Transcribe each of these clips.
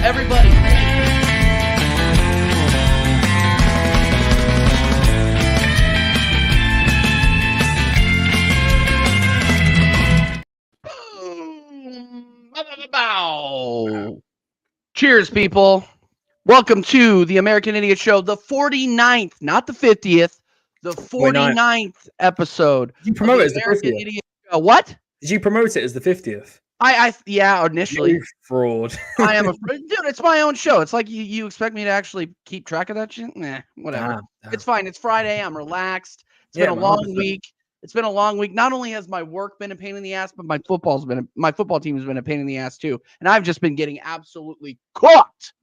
Everybody. Bow. Cheers, people. Welcome to the American Idiot Show, the 49th, not the 50th, the 49th episode. Did you promote it as the American 50th? Idiot Show. What? Did you promote it as the 50th? Yeah, initially. You fraud. I am a dude. It's my own show. It's like you expect me to actually keep track of that shit? Nah, whatever. Damn. It's fine. It's Friday. I'm relaxed. It's been a long 100%. week. It's been a long week. Not only has my work been a pain in the ass, but my football team has been a pain in the ass too. And I've just been getting absolutely cooked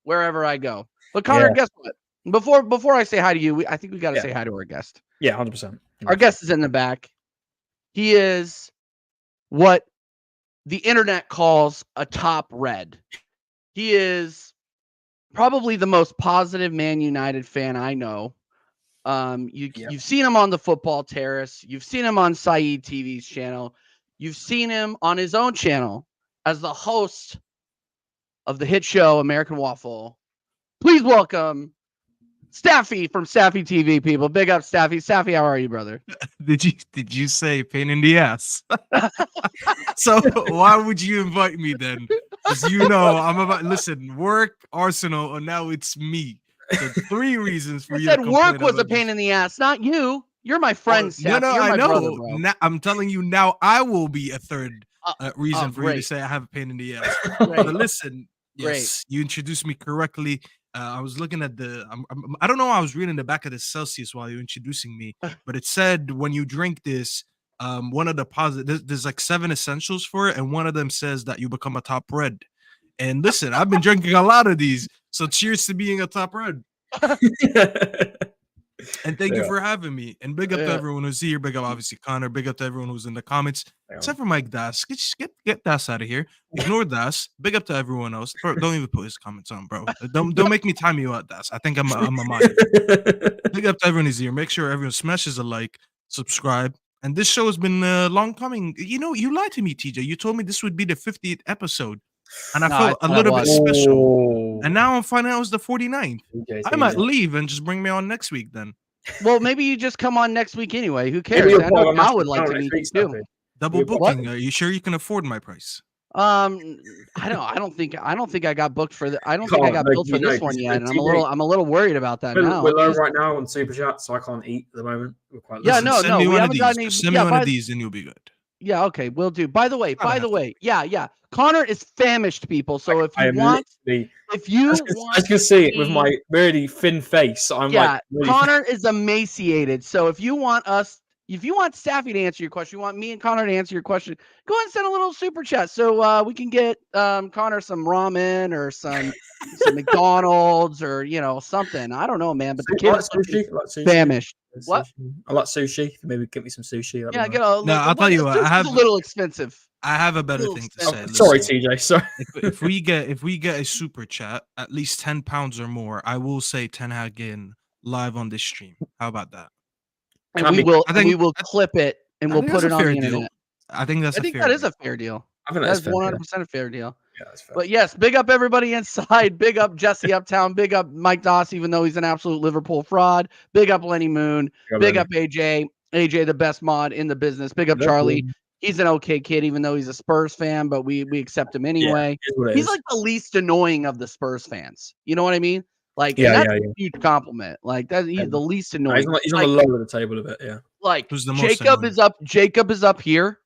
wherever I go. But Connor, guess what? Before I say hi to you, I think we got to say hi to our guest. Yeah, 100%. Our guest is in the back. He is what the internet calls a top red. He is probably the most positive Man United fan I know. You've seen him on the Football Terrace. You've seen him on Saeed TV's channel. You've seen him on his own channel as the host of the hit show American Waffle. Please welcome Staffy from Staffy TV, people. Big up, Staffy. Staffy, how are you, brother? Did you say pain in the ass? So why would you invite me then? As you know, I'm about work, Arsenal, and now it's me. So 3 reasons for I you. said work was a pain in the ass, not you. You're my friend, Staffy. No, You're my I know. brother, bro. Now, I'm telling you now, I will be a third reason for you to great. say I have a pain in the ass. Great. But listen, yes, you introduced me correctly. I was looking at I don't know. I was reading the back of the Celsius while you're introducing me, but it said when you drink this, one of the there's like 7 essentials for it, and one of them says that you become a top red. And listen, I've been drinking a lot of these, so cheers to being a top red. And thank you for having me. And big up to everyone who's here. Big up, obviously, Connor. Big up to everyone who's in the comments, except for Mike Das. Get Das out of here. Ignore Das. Big up to everyone else. Bro, don't even put his comments on, bro. Don't make me time you out, Das. I think I'm a mind. Big up to everyone who's here. Make sure everyone smashes a like, subscribe. And this show has been long coming. You know, you lied to me, TJ. You told me this would be the 50th episode. And I felt a little bit special. And now I'm finding out it's the 49th. I might leave and just bring me on next week then. Well, maybe you just come on next week anyway. Who cares? I know I would like to meet you too. Double booking. Are you sure you can afford my price? I don't think I got booked for I don't think I got billed for this one yet. And I'm a little worried about that now. We're low right now on Super Chat, so I can't eat at the moment. We're quite Send me one of these. Send me one of these and you'll be good. Yeah, okay, we'll do. By the way, yeah. Connor is famished, people. So if you want, I can see it with my really thin face. I'm really Connor is emaciated. So if you want Staffy to answer your question, you want me and Connor to answer your question, go ahead and send a little super chat so we can get Connor some ramen or some McDonald's or something. I don't know, man. But the kid is famished. What? I like sushi. Maybe get me some sushi. I'll tell you what. I have a little expensive. I have a better thing to say. Sorry, TJ. Sorry. If we get a super chat, at least £10 or more, I will say Ten Hag in live on this stream. How about that? And we will clip it and we'll put it on the internet. I think that is a fair deal. I think that's 100% a fair deal. Yeah, that's fair. But yes, big up everybody inside. Big up Jesse Uptown. Big up Mike Doss, even though he's an absolute Liverpool fraud. Big up Lenny Moon. Big up AJ. AJ, the best mod in the business. Big up Charlie. He's an okay kid, even though he's a Spurs fan, but we accept him anyway. He's like the least annoying of the Spurs fans. You know what I mean? Like, that's a huge compliment. Like, he's the least annoying. He's on the low of the table a bit, yeah. Like, Jacob is up here.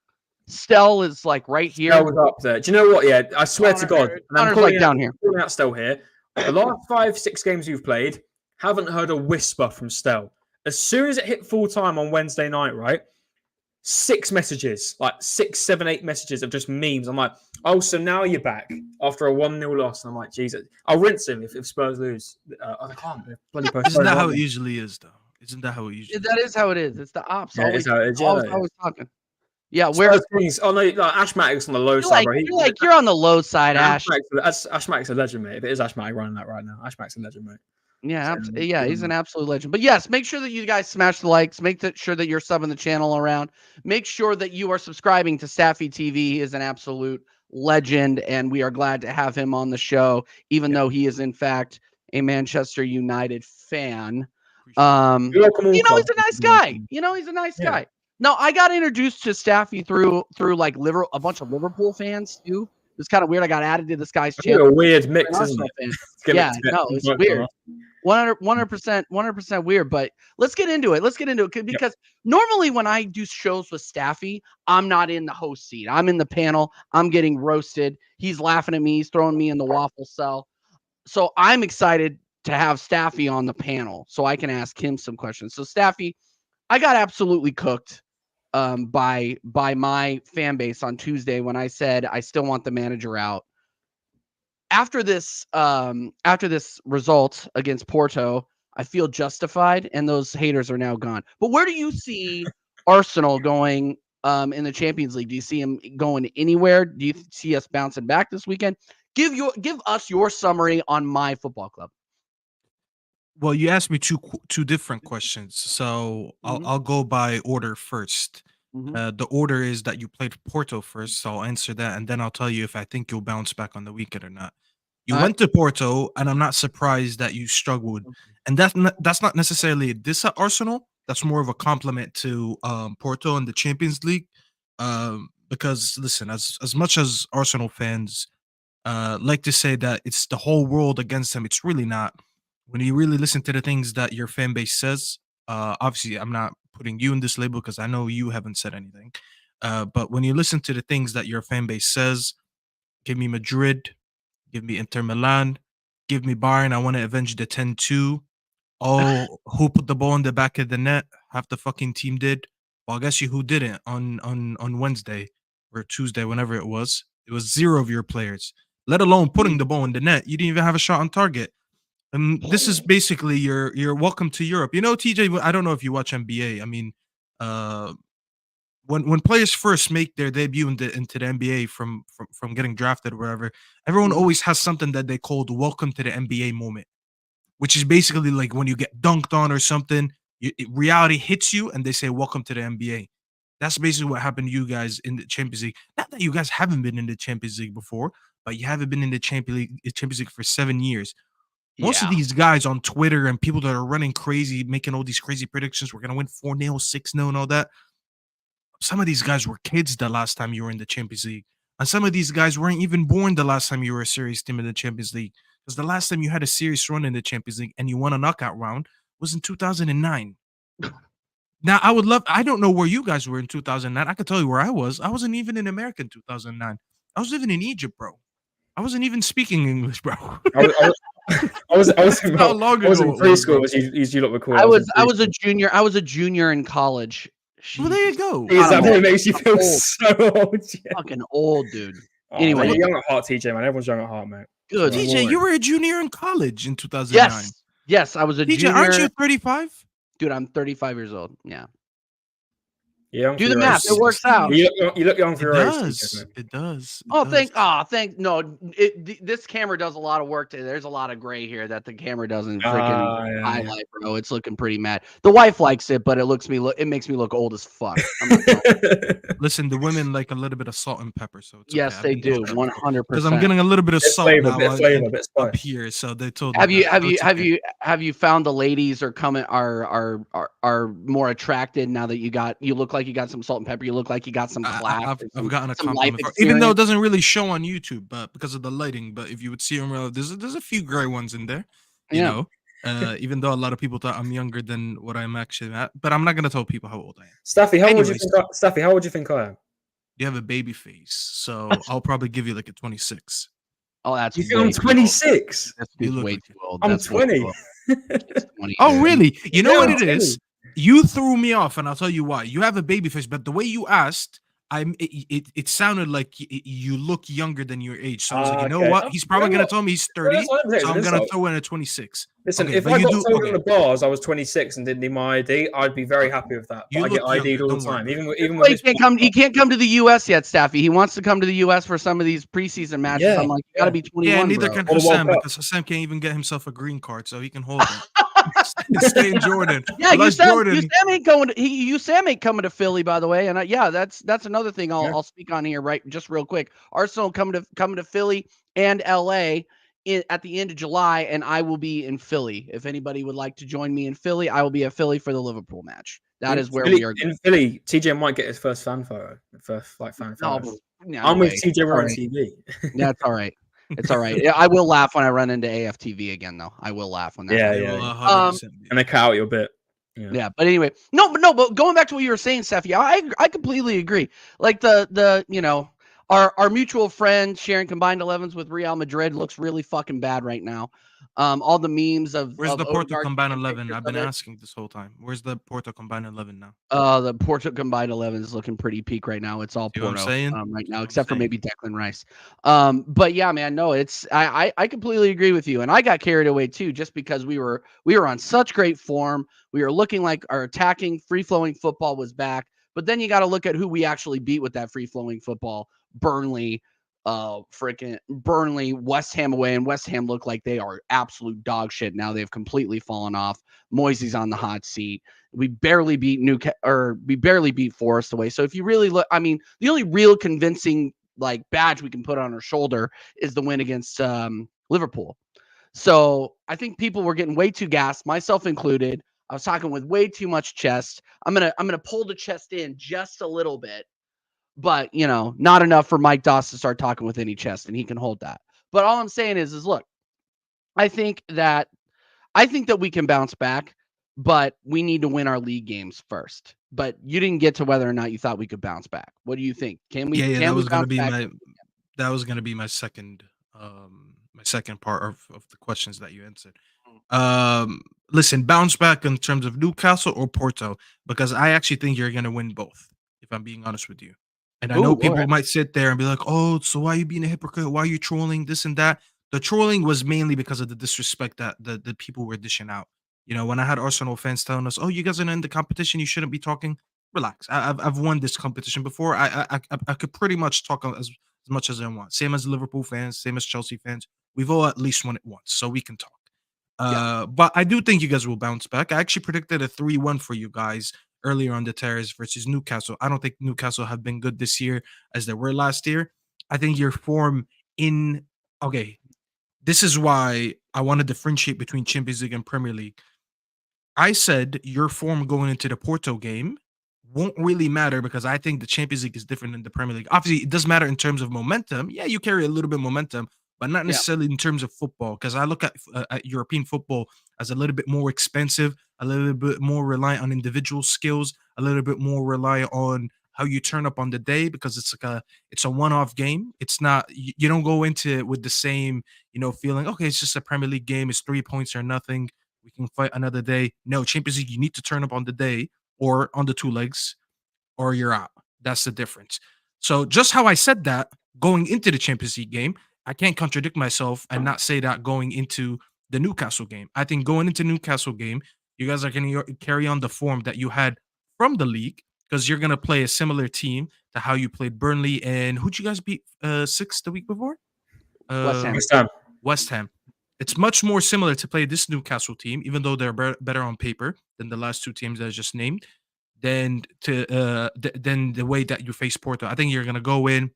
Stell is like right here. Stell was up there. Do you know what? Yeah, I swear to God. Connor's like down here. Calling out Stell here. The last 5-6 games you've played, haven't heard a whisper from Stell. As soon as it hit full time on Wednesday night, right? 6 messages, like 6, 7, 8 messages of just memes. I'm like, oh, so now you're back after a 1-0 loss. And I'm like, Jesus. I'll rinse him if Spurs lose. I can't. Isn't that how it usually is, though? Isn't that how it usually is? That is how it is. It's the ops. Yeah, always, how it is, always talking. Yeah, Ashmatic's on the low side, bro. You're on the low side, Ash. Ashmatic's a legend, mate. If it is Ashmatic running that right now, Ashmatic's a legend, mate. Yeah, he's an absolute legend. But yes, make sure that you guys smash the likes. Make sure that you're subbing the channel around. Make sure that you are subscribing to Staffy TV. He is an absolute legend, and we are glad to have him on the show, even though he is in fact a Manchester United fan. You're welcome, all He's club. a nice guy. He's a nice guy. No, I got introduced to Staffy through like a bunch of Liverpool fans too. It was kind of weird. I got added to this guy's channel. A weird mix, isn't it? Yeah, no, it's weird. 100% weird. But let's get into it. Because normally when I do shows with Staffy, I'm not in the host seat. I'm in the panel. I'm getting roasted. He's laughing at me. He's throwing me in the waffle cell. So I'm excited to have Staffy on the panel so I can ask him some questions. So Staffy, I got absolutely cooked by my fan base on Tuesday when I said I still want the manager out. After this result against Porto, I feel justified, and those haters are now gone. But where do you see Arsenal going in the Champions League? Do you see them going anywhere? Do you see us bouncing back this weekend? Give us your summary on my football club. Well, you asked me two different questions, so I'll go by order first. The order is that you played Porto first, so I'll answer that, and then I'll tell you if I think you'll bounce back on the weekend or not. You went to Porto, and I'm not surprised that you struggled. And that's not necessarily a diss at Arsenal. That's more of a compliment to Porto and the Champions League. Because listen, as much as Arsenal fans like to say that it's the whole world against them, it's really not. When you really listen to the things that your fan base says, obviously I'm not putting you in this label because I know you haven't said anything. But when you listen to the things that your fan base says, give me Madrid, give me Inter Milan, give me Bayern, I want to avenge the 10-2. Oh, who put the ball in the back of the net? Half the fucking team did. Well, I guess who didn't on Wednesday or Tuesday, whenever it was. It was 0 of your players, let alone putting the ball in the net. You didn't even have a shot on target. And this is basically your welcome to Europe. TJ, I don't know if you watch NBA. I mean, when players first make their debut into the NBA from getting drafted or whatever, everyone always has something that they call the welcome to the NBA moment, which is basically like when you get dunked on or something, reality hits you and they say, welcome to the NBA. That's basically what happened to you guys in the Champions League. Not that you guys haven't been in the Champions League before, but you haven't been in the Champions League for 7 years. Most of these guys on Twitter and people that are running crazy, making all these crazy predictions, we're going to win 4-0, 6-0 and all that. Some of these guys were kids the last time you were in the Champions League. And some of these guys weren't even born the last time you were a serious team in the Champions League. Because the last time you had a serious run in the Champions League and you won a knockout round was in 2009. Now, I don't know where you guys were in 2009. I can tell you where I was. I wasn't even in America in 2009. I was living in Egypt, bro. I wasn't even speaking English, bro. I was in preschool as you lot were called. I was a junior. I was a junior in college. Well, there you go. Is that what makes you feel so old? Yeah. Fucking old, dude. Anyway, you're young at heart, TJ, man. Everyone's young at heart, man. Good. TJ, Lord. You were a junior in college in 2009. Yes, I was a junior. Aren't you 35? Dude, I'm 35 years old. Yeah. Do the math. It works out. You look young for your age. It does. This camera does a lot of work today. There's a lot of gray here that the camera doesn't freaking highlight, bro. It's looking pretty mad. The wife likes it, but it makes me look old as fuck. Listen, the women like a little bit of salt and pepper, so it's yes, they do, 100%. Because I'm getting a little bit of salt up here, so they told. Have you found the ladies are more attracted now that you look like you got some salt and pepper? You look like you got some class. I've gotten a compliment, even though it doesn't really show on YouTube, but because of the lighting. But if you would see them, there's a few gray ones in there, you know. Even though a lot of people thought I'm younger than what I'm actually at, but I'm not gonna tell people how old I am. Staffy, how old do you think I am? You have a baby face, so I'll probably give you like a 26. Oh, that's you think I'm 26? That's way too old. I'm 20. Oh, really? You know what it is? You threw me off, and I'll tell you why. You have a baby face, but the way you asked, it sounded like you look younger than your age. So I was like, you know what? He's probably going to tell me he's 30, so I'm going to throw in a 26. Listen, if I got told in the bars I was 26 and didn't need my ID, I'd be very happy with that. I get ID'd all the time. Even when he can't come to the U.S. yet, Staffy. He wants to come to the U.S. for some of these preseason matches. Yeah. I'm like, you got to be 21. Yeah, neither can Hassan, because Hassan can't even get himself a green card, so he can hold it. Stay in Jordan. Yeah, Unless Jordan. USAM ain't going to USAM ain't coming to Philly, by the way. And that's another thing I'll speak on here, right? Just real quick. Arsenal coming to Philly and LA at the end of July, and I will be in Philly. If anybody would like to join me in Philly, I will be at Philly for the Liverpool match. That is where we are going. In Philly, TJ might get his first fan photo. First fan photo. I'm with TJ Warren TV. That's all right. It's all right. I will laugh when I run into AFTV again, though. I will laugh when that. And they cut out your bit. Yeah, but anyway, but going back to what you were saying, Seth, yeah, I completely agree. Like the our mutual friend sharing combined 11s with Real Madrid looks really fucking bad right now. All the memes of where's the Porto Odegaard combined 11? I've been asking this whole time. Where's the Porto combined 11 now? The Porto combined 11 is looking pretty peak right now. It's all Porto right now, except for maybe Declan Rice. But yeah, man, no, it's I completely agree with you, and I got carried away too, just because we were on such great form. We were looking like our attacking, free flowing football was back. But then you got to look at who we actually beat with that free flowing football. Burnley, West Ham away, and West Ham look like they are absolute dog shit now. They've completely fallen off. Moisey's on the hot seat. We barely beat Forest away. So if you really look, I mean, the only real convincing badge we can put on our shoulder is the win against Liverpool. So I think people were getting way too gassed, myself included. I was talking with way too much chest. I'm gonna pull the chest in just a little bit. But, not enough for Mike Doss to start talking with any chest, and he can hold that. But all I'm saying is look, I think that we can bounce back, but we need to win our league games first. But you didn't get to whether or not you thought we could bounce back. What do you think? Can we? Yeah, can that we was going to be back? that was going to be my second part of the questions that you answered. Listen, bounce back in terms of Newcastle or Porto, because I actually think you're going to win both, if I'm being honest with you. And I know people might sit there and be like, oh, so why are you being a hypocrite? Why are you trolling this and that? The trolling was mainly because of the disrespect that the people were dishing out. When I had Arsenal fans telling us, oh, you guys are in the competition, you shouldn't be talking. Relax. I've won this competition before. I could pretty much talk as much as I want. Same as Liverpool fans, same as Chelsea fans. We've all at least won it once, so we can talk. But I do think you guys will bounce back. I actually predicted a 3-1 for you guys earlier on the Terrace versus Newcastle. I don't think Newcastle have been good this year as they were last year. I think your form this is why I want to differentiate between Champions League and Premier League. I said your form going into the Porto game won't really matter because I think the Champions League is different than the Premier League. Obviously, it does matter in terms of momentum. Yeah, you carry a little bit of momentum, but not necessarily in terms of football, because I look at European football as a little bit more expensive, a little bit more reliant on individual skills, a little bit more reliant on how you turn up on the day, because it's a one-off game. It's not, you don't go into it with the same, feeling, okay, it's just a Premier League game. It's 3 points or nothing. We can fight another day. No, Champions League, you need to turn up on the day or on the two legs or you're out. That's the difference. So just how I said that going into the Champions League game, I can't contradict myself and not say that going into the Newcastle game. I think going into Newcastle game, you guys are going to carry on the form that you had from the league, because you're going to play a similar team to how you played Burnley. And who'd you guys beat 6 the week before? West Ham. It's much more similar to play this Newcastle team, even though they're better on paper than the last two teams that I just named, than the way that you face Porto. I think you're going to go in,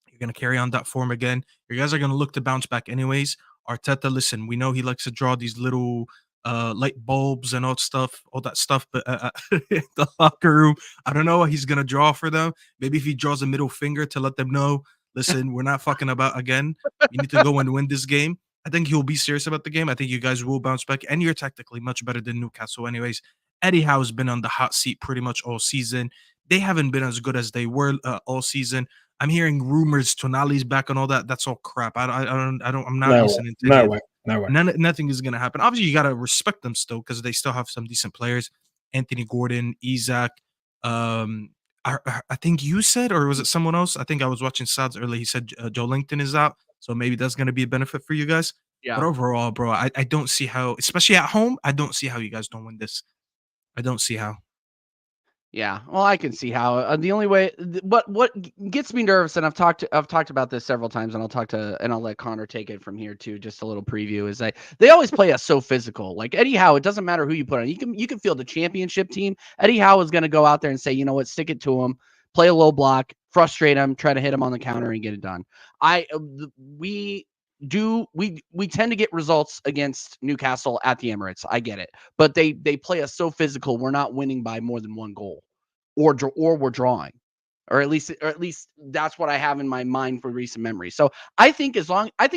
you're going to carry on that form again. You guys are going to look to bounce back anyways. Arteta, listen, we know he likes to draw these little light bulbs and all that stuff, but in the locker room, I don't know what he's going to draw for them. Maybe if he draws a middle finger to let them know, listen, we're not fucking about again. You need to go and win this game. I think he'll be serious about the game. I think you guys will bounce back, and you're tactically much better than Newcastle anyways. Eddie Howe's been on the hot seat pretty much all season. They haven't been as good as they were all season. I'm hearing rumors Tonali's back and all that. That's all crap. I'm not listening to No way. Nothing is going to happen. Obviously, you got to respect them still, because they still have some decent players. Anthony Gordon, Isak. I think you said, or was it someone else? I think I was watching Sads earlier. He said Joe Linton is out. So maybe that's going to be a benefit for you guys. Yeah. But overall, bro, I don't see how, especially at home, I don't see how you guys don't win this. I don't see how. Yeah, well, I can see how the only way. What gets me nervous, and I've talked about this several times, and I'll let Connor take it from here too. Just a little preview is they always play us so physical. Like Eddie Howe, it doesn't matter who you put on. You can feel the championship team. Eddie Howe is going to go out there and say, you know what, stick it to him, play a low block, frustrate him, try to hit him on the counter and get it done. We tend to get results against Newcastle at the Emirates. I get it, but they play us so physical. We're not winning by more than one goal, or we're drawing, or at least that's what I have in my mind for recent memory. So I think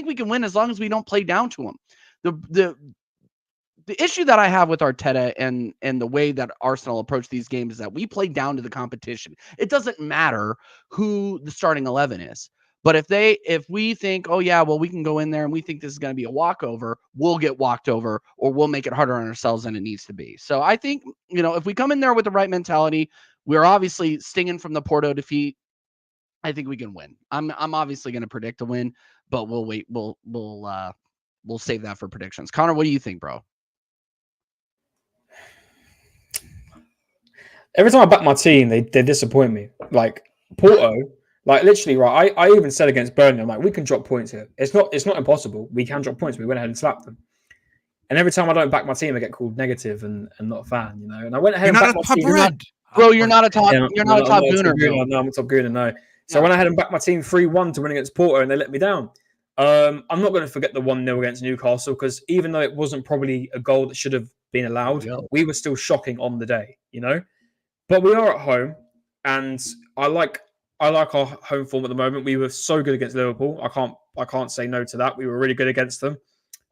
we can win as long as we don't play down to them. The issue that I have with Arteta and the way that Arsenal approach these games is that we play down to the competition. It doesn't matter who the starting 11 is. But if we think, oh yeah, well, we can go in there and we think this is going to be a walkover, we'll get walked over, or we'll make it harder on ourselves than it needs to be. So I think, if we come in there with the right mentality, we're obviously stinging from the Porto defeat. I think we can win. I'm obviously going to predict a win, but we'll wait. We'll save that for predictions. Connor, what do you think, bro? Every time I back my team, they disappoint me. Like Porto. Like literally, right? I even said against Burnley, I'm like, we can drop points here. It's not impossible. We can drop points. We went ahead and slapped them. And every time I don't back my team, I get called negative and not a fan, And I went ahead and backed my team. You're not a top. You're not a top gooner. No, I'm a top gooner. No. So I went ahead and backed my team 3-1 to win against Porto, and they let me down. I'm not going to forget the 1-0 against Newcastle, because even though it wasn't probably a goal that should have been allowed, we were still shocking on the day, But we are at home, and I like our home form at the moment. We were so good against Liverpool. I can't say no to that. We were really good against them.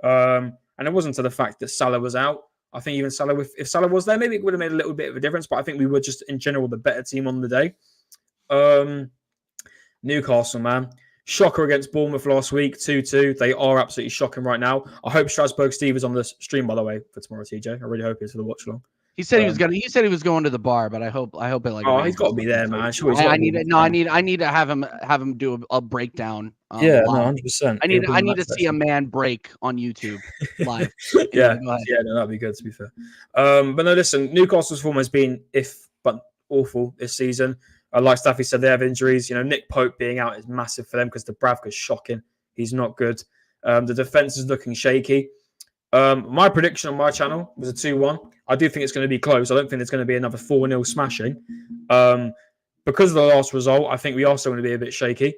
And it wasn't to the fact that Salah was out. I think even Salah, if Salah was there, maybe it would have made a little bit of a difference. But I think we were just, in general, the better team on the day. Newcastle, man. Shocker against Bournemouth last week, 2-2. They are absolutely shocking right now. I hope Strasbourg Steve is on the stream, by the way, for tomorrow, TJ. I really hope he is for the watch along. He said he said he was going to the bar, but I hope it like. Oh, he's got to be there, man. Sure, I need to have him do a breakdown. 100%. I need to see a man break on YouTube live. No, that'd be good, to be fair. But no, listen, Newcastle's form has been awful this season. Like Staffy said, they have injuries. Nick Pope being out is massive for them because Dubravka's shocking. He's not good. The defense is looking shaky. My prediction on my channel was a 2-1. I do think it's going to be close. I don't think there's going to be another 4-0 smashing. Because of the last result, I think we are still going to be a bit shaky.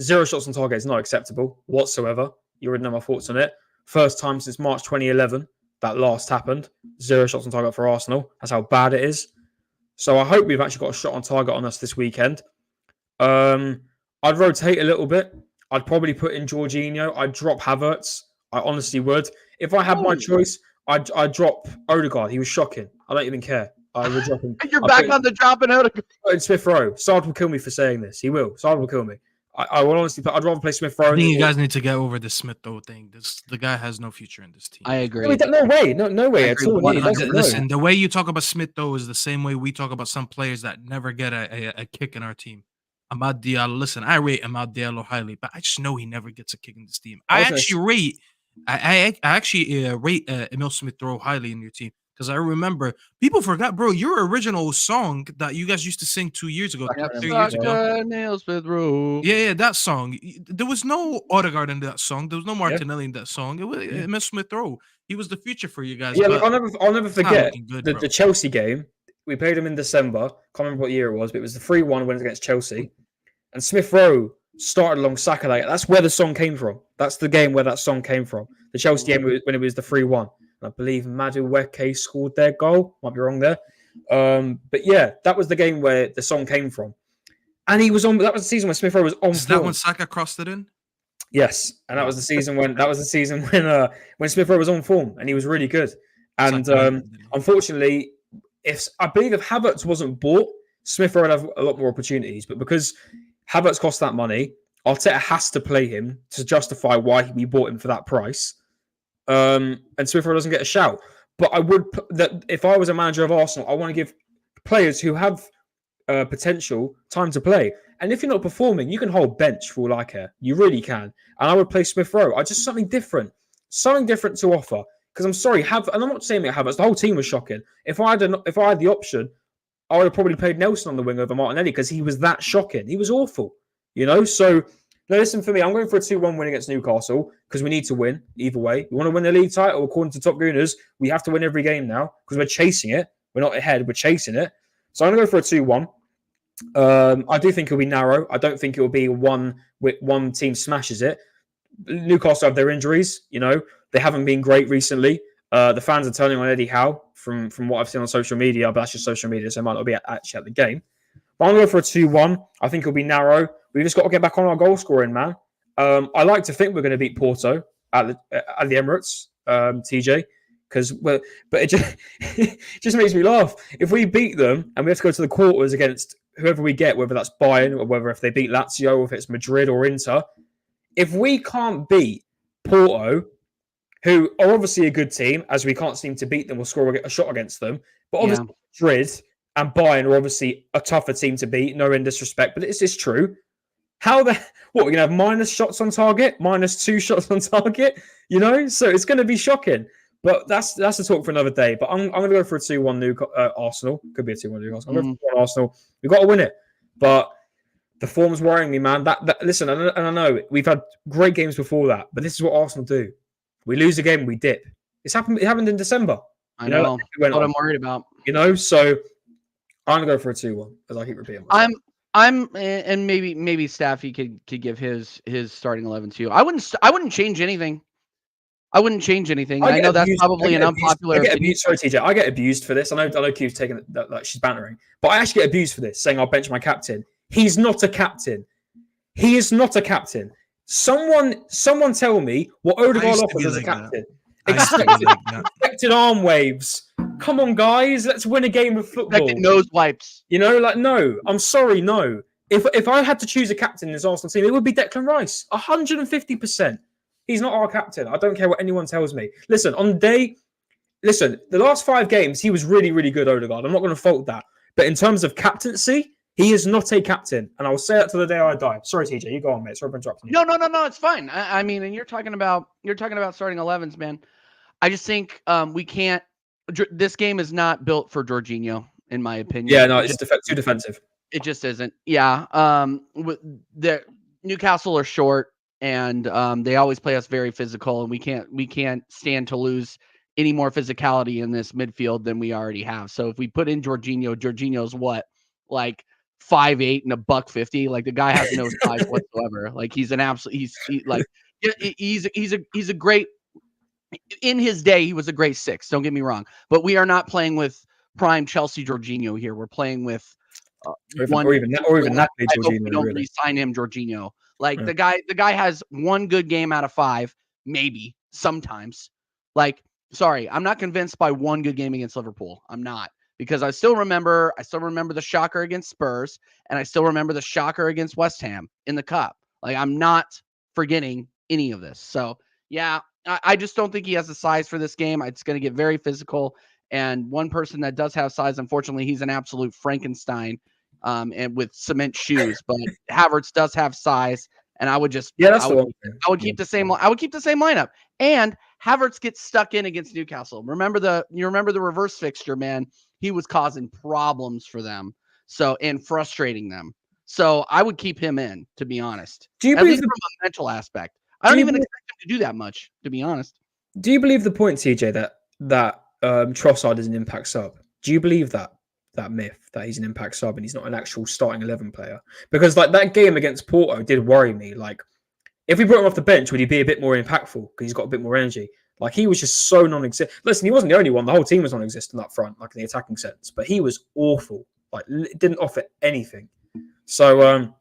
0 shots on target is not acceptable whatsoever. You already know my thoughts on it. First time since March 2011 that last happened. 0 shots on target for Arsenal. That's how bad it is. So I hope we've actually got a shot on target on us this weekend. I'd rotate a little bit. I'd probably put in Jorginho. I'd drop Havertz. I honestly would. If I had my choice, I'd drop Odegaard. He was shocking. I don't even care. I would drop him. You're back on the dropping Odegaard. Smith Rowe. Sard will kill me for saying this. He will. Sard will kill me. I will honestly. I'd rather play Smith Rowe. I think you guys need to get over the Smith Rowe thing. The guy has no future in this team. I agree. No way. No way at all. Listen, the way you talk about Smith Rowe is the same way we talk about some players that never get a kick in our team. Amad Diallo. Listen, I rate Amad Diallo highly, but I just know he never gets a kick in this team. I actually rate Emil Smith Rowe highly in your team, because I remember people forgot, bro, your original song that you guys used to sing 2 years ago, 3 years ago. Nails with Rowe. Yeah, that song. There was no Odegaard in that song. There was no Martinelli in that song. It was Emil Smith Rowe. He was the future for you guys. Yeah, look, I'll never forget the Chelsea game. We played him in December. Can't remember what year it was, but it was the 3-1 win against Chelsea. And Smith Rowe started along Saka. That's where the song came from. That's the game where that song came from. The Chelsea game when it was the 3-1. And I believe Madueke scored their goal. Might be wrong there. But yeah, that was the game where the song came from. And he was on. That was the season when Smith Rowe was on. Is that when Saka crossed it in? Yes, and that was the season when when Smith Rowe was on form and he was really good. And unfortunately, if Havertz wasn't bought, Smith Rowe would have a lot more opportunities. But because Havertz cost that money, Arteta has to play him to justify why we bought him for that price. And Smith Rowe doesn't get a shout. But I would that if I was a manager of Arsenal, I want to give players who have potential time to play. And if you're not performing, you can hold bench for all I care. You really can. And I would play Smith Rowe. I just something different to offer. Because I'm sorry, and I'm not saying it Havertz. The whole team was shocking. If I had the option, I would have probably played Nelson on the wing over Martinelli because he was that shocking. He was awful, you know? So, no, listen, for me, I'm going for a 2-1 win against Newcastle because we need to win either way. We want to win the league title, according to Top Gooners. We have to win every game now because we're chasing it. We're not ahead, we're chasing it. So I'm going to go for a 2-1. I do think it'll be narrow. I don't think it'll be one team smashes it. Newcastle have their injuries, you know. They haven't been great recently. The fans are turning on Eddie Howe from what I've seen on social media, but that's just social media, so it might not be actually at the game. But I'm going to go for a 2-1. I think it'll be narrow. We've just got to get back on our goal scoring, man. I like to think we're going to beat Porto at the Emirates, TJ, but it just makes me laugh. If we beat them and we have to go to the quarters against whoever we get, whether that's Bayern or whether if they beat Lazio, or if it's Madrid or Inter, if we can't beat Porto, who are obviously a good team, as we can't seem to beat them or score a shot against them, but obviously Madrid and Bayern are obviously a tougher team to beat, no in disrespect, but it's true. We're going to have minus shots on target, minus 2 shots on target, you know? So it's going to be shocking. But that's a talk for another day. But I'm going to go for a 2-1 Arsenal. Could be a 2-1 Newcastle. I'm going for 2-1 Arsenal. We've got to win it. But the form's worrying me, man. Listen, and I know we've had great games before that, but this is what Arsenal do. We lose a game, we dip. It happened in December. I know. That's what I'm worried about. You know, so I'm going to go for a 2-1, as I keep repeating myself. And maybe Staffy could give his starting 11 to you. I wouldn't change anything. I wouldn't change anything. I know that's probably an unpopular opinion. Sorry, TJ. I get abused for this. I know Q's taking that, like she's bantering, but I actually get abused for this, saying I'll bench my captain. He's not a captain. He is not a captain. Someone tell me what Odegaard offers as a captain. Expected arm waves. Come on, guys. Let's win a game of football. Expected nose wipes. You know, like, no. I'm sorry, no. If I had to choose a captain in this Arsenal team, it would be Declan Rice. 150%. He's not our captain. I don't care what anyone tells me. Listen, the last 5 games, he was really, really good, Odegaard. I'm not going to fault that. But in terms of captaincy, he is not a captain. And I will say that to the day I die. Sorry, TJ. You go on, mate. Sorry for interrupting you. No. It's fine. I mean, and you're talking about starting 11s, man. I just think we can't. This game is not built for Jorginho, in my opinion. Yeah, no, it's too defensive. It just isn't. Yeah. The Newcastle are short. And they always play us very physical, and we can't stand to lose any more physicality in this midfield than we already have. So if we put in Jorginho's what, like 5'8" and $150? Like, the guy has no size whatsoever. Like, he's an absolute. He's a great. In his day, he was a great 6. Don't get me wrong, but we are not playing with prime Chelsea Jorginho here. We're playing with or even that Jorginho. We don't really sign him Jorginho. Like, the guy has 1 good game out of 5, maybe sometimes. Like, sorry, I'm not convinced by 1 good game against Liverpool. I'm not, because I still remember the shocker against Spurs, and I still remember the shocker against West Ham in the cup. Like, I'm not forgetting any of this. So yeah, I just don't think he has the size for this game. It's going to get very physical. And one person that does have size, unfortunately, he's an absolute Frankenstein. And with cement shoes, but Havertz does have size, and I would just I would keep the same lineup. And Havertz gets stuck in against Newcastle. Remember the reverse fixture, man. He was causing problems for them, and frustrating them. So I would keep him in, to be honest. Do you At least from a mental aspect? I don't even expect him to do that much, to be honest. Do you believe the point, TJ, that Trossard is an impact sub? Do you believe that myth that he's an impact sub and he's not an actual starting 11 player? Because, like, that game against Porto did worry me. Like, if we brought him off the bench, would he be a bit more impactful because he's got a bit more energy? Like, he was just so non-existent. Listen, he wasn't the only one. The whole team was non-existent up front, like in the attacking sense. But he was awful. Like, didn't offer anything. So,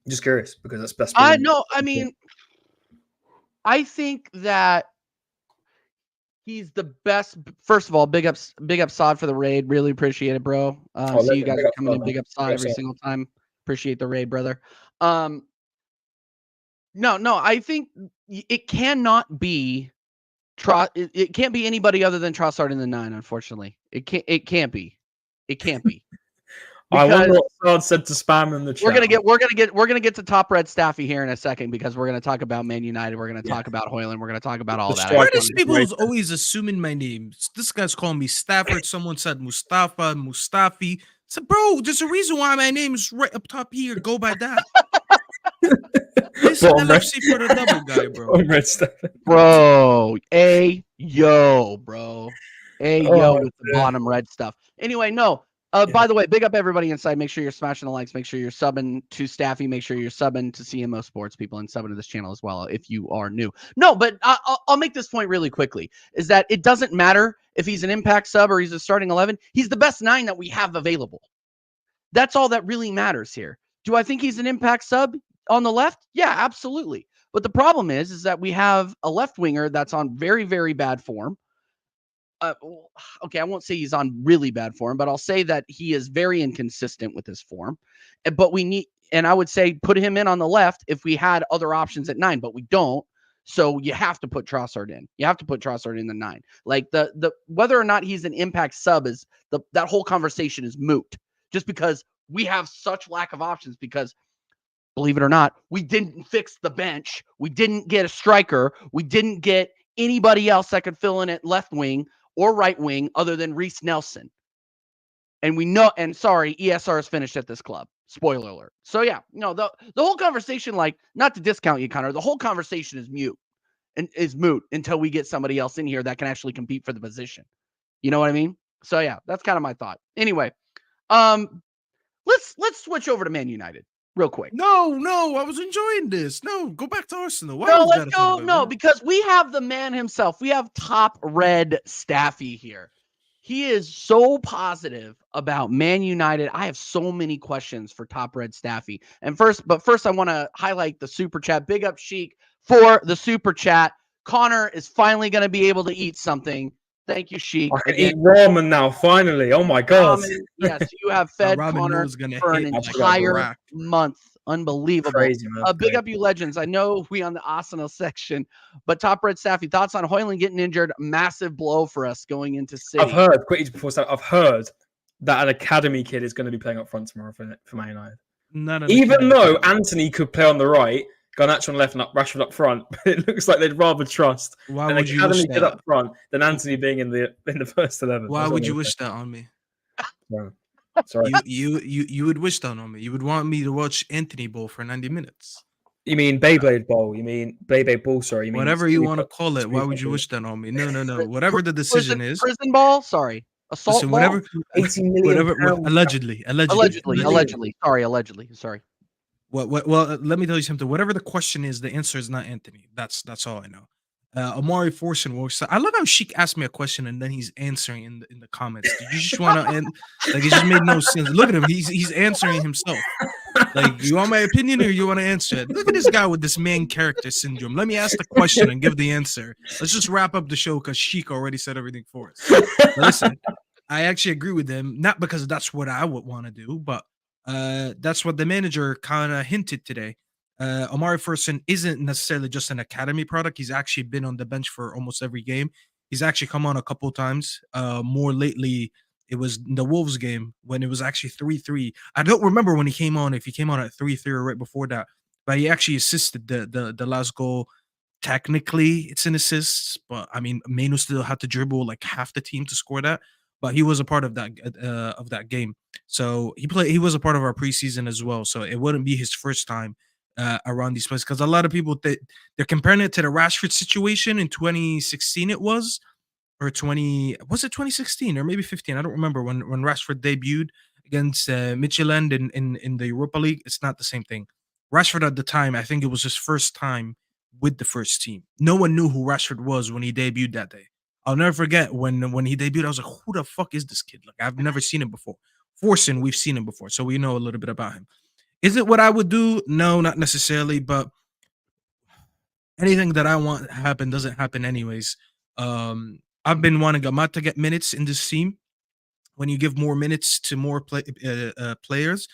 just curious because that's best. I mean, I think that he's the best. First of all, big up Sod for the raid. Really appreciate it, bro. See you guys coming in. Big up Sod every single time. Appreciate the raid, brother. No, I think it cannot be it can't be anybody other than Trossard in the 9, unfortunately. It can't be. I wonder what Sod said to spam in the chat. We're gonna get to Top Red Staffy here in a second, because we're gonna talk about Man United. We're gonna talk about Højlund. We're gonna talk about all that. British people is always assuming my name. This guy's calling me Stafford. Someone said Mustafa, Mustafi. So, bro, there's a reason why my name is right up top here. Go by that. This is Bottom red. LFC for the double guy, bro. Bottom red stuff. Bro, bro. Oh, With the dear. bottom red stuff. Anyway, no. By the way, big up everybody inside. Make sure you're smashing the likes. Make sure you're subbing to Staffy. Make sure you're subbing to CMO Sports people and subbing to this channel as well if you are new. No, but I'll make this point really quickly. Is that it doesn't matter if he's an impact sub or he's a starting 11. He's the best 9 that we have available. That's all that really matters here. Do I think he's an impact sub on the left? Yeah, absolutely. But the problem is that we have a left winger that's on very, very bad form. Okay, I won't say he's on really bad form, but I'll say that he is very inconsistent with his form. But I would say put him in on the left if we had other options at 9, but we don't. So you have to put Trossard in. You have to put Trossard in the 9. Like the whether or not he's an impact sub is that whole conversation is moot. Just because we have such lack of options because believe it or not, we didn't fix the bench. We didn't get a striker. We didn't get anybody else that could fill in at left wing or right wing other than Reese Nelson. And we know, and sorry, ESR is finished at this club. Spoiler alert. So yeah, the whole conversation, like, not to discount you, Connor, the whole conversation is moot until we get somebody else in here that can actually compete for the position. You know what I mean? So yeah, that's kind of my thought. Anyway, let's switch over to Man United real quick. No, I was enjoying this. No, go back to Arsenal. No, let's go. No, because we have the man himself. We have Top Red Staffy here. He is so positive about Man United. I have so many questions for Top Red Staffy. First, I want to highlight the super chat. Big up Sheik for the super chat. Connor is finally going to be able to eat something. Thank you, Sheik. I can eat ramen now, finally. Oh my God. Yes, you have fed Connor for an entire month. Unbelievable. Crazy, man. Big up you legends. I know we on the Arsenal section, but Top Red Staffy, thoughts on Højlund getting injured? Massive blow for us going into City. I've heard, quickly before that, I've heard that an academy kid is going to be playing up front tomorrow for Man United. Even though Anthony could play on the right, Garnacho on the left and Rashford up front, but it looks like they'd rather trust an academy kid up front than Anthony being in the first 11. Why would you wish that on me? No. Sorry. You would wish that on me. You would want me to watch Anthony Bowl for 90 minutes. You mean Beyblade Bowl? You mean Beyblade Ball? Sorry. You mean whatever you want to call it. Why would you wish that on me? No. Whatever the decision is. Prison ball? Sorry. Assault ball? Whatever. 18 million allegedly. Sorry. Well, let me tell you something. Whatever the question is, the answer is not Anthony. That's all I know. Amari Forson works. I love how Sheik asked me a question and then he's answering in the comments. Did you just want to end? Like, it just made no sense. Look at him. He's answering himself. Like, you want my opinion or you want to answer it? Look at this guy with this main character syndrome. Let me ask the question and give the answer. Let's just wrap up the show because Sheik already said everything for us. Now, listen, I actually agree with him, not because that's what I would want to do, but that's what the manager kind of hinted today. Amari Forson isn't necessarily just an academy product. He's actually been on the bench for almost every game. He's actually come on a couple times. More lately, it was the Wolves game when it was actually 3-3. I don't remember when he came on, if he came on at 3-3 or right before that, but he actually assisted the last goal. Technically, it's an assist, but I mean, Manu still had to dribble like half the team to score that. But he was a part of that game. So he was a part of our preseason as well. So it wouldn't be his first time around these places, because a lot of people they're comparing it to the Rashford situation in 2016. Was it 2016 or maybe 15? I don't remember when Rashford debuted against Midtjylland in the Europa League. It's not the same thing. Rashford at the time, I think it was his first time with the first team. No one knew who Rashford was when he debuted that day. I'll never forget when he debuted. I was like, who the fuck is this kid? Like, I've never seen him before. Forson, we've seen him before, so we know a little bit about him. Is it what I would do? No, not necessarily, but anything that I want to happen doesn't happen anyways. I've been wanting Amat to get minutes in this team. When you give more minutes to more players,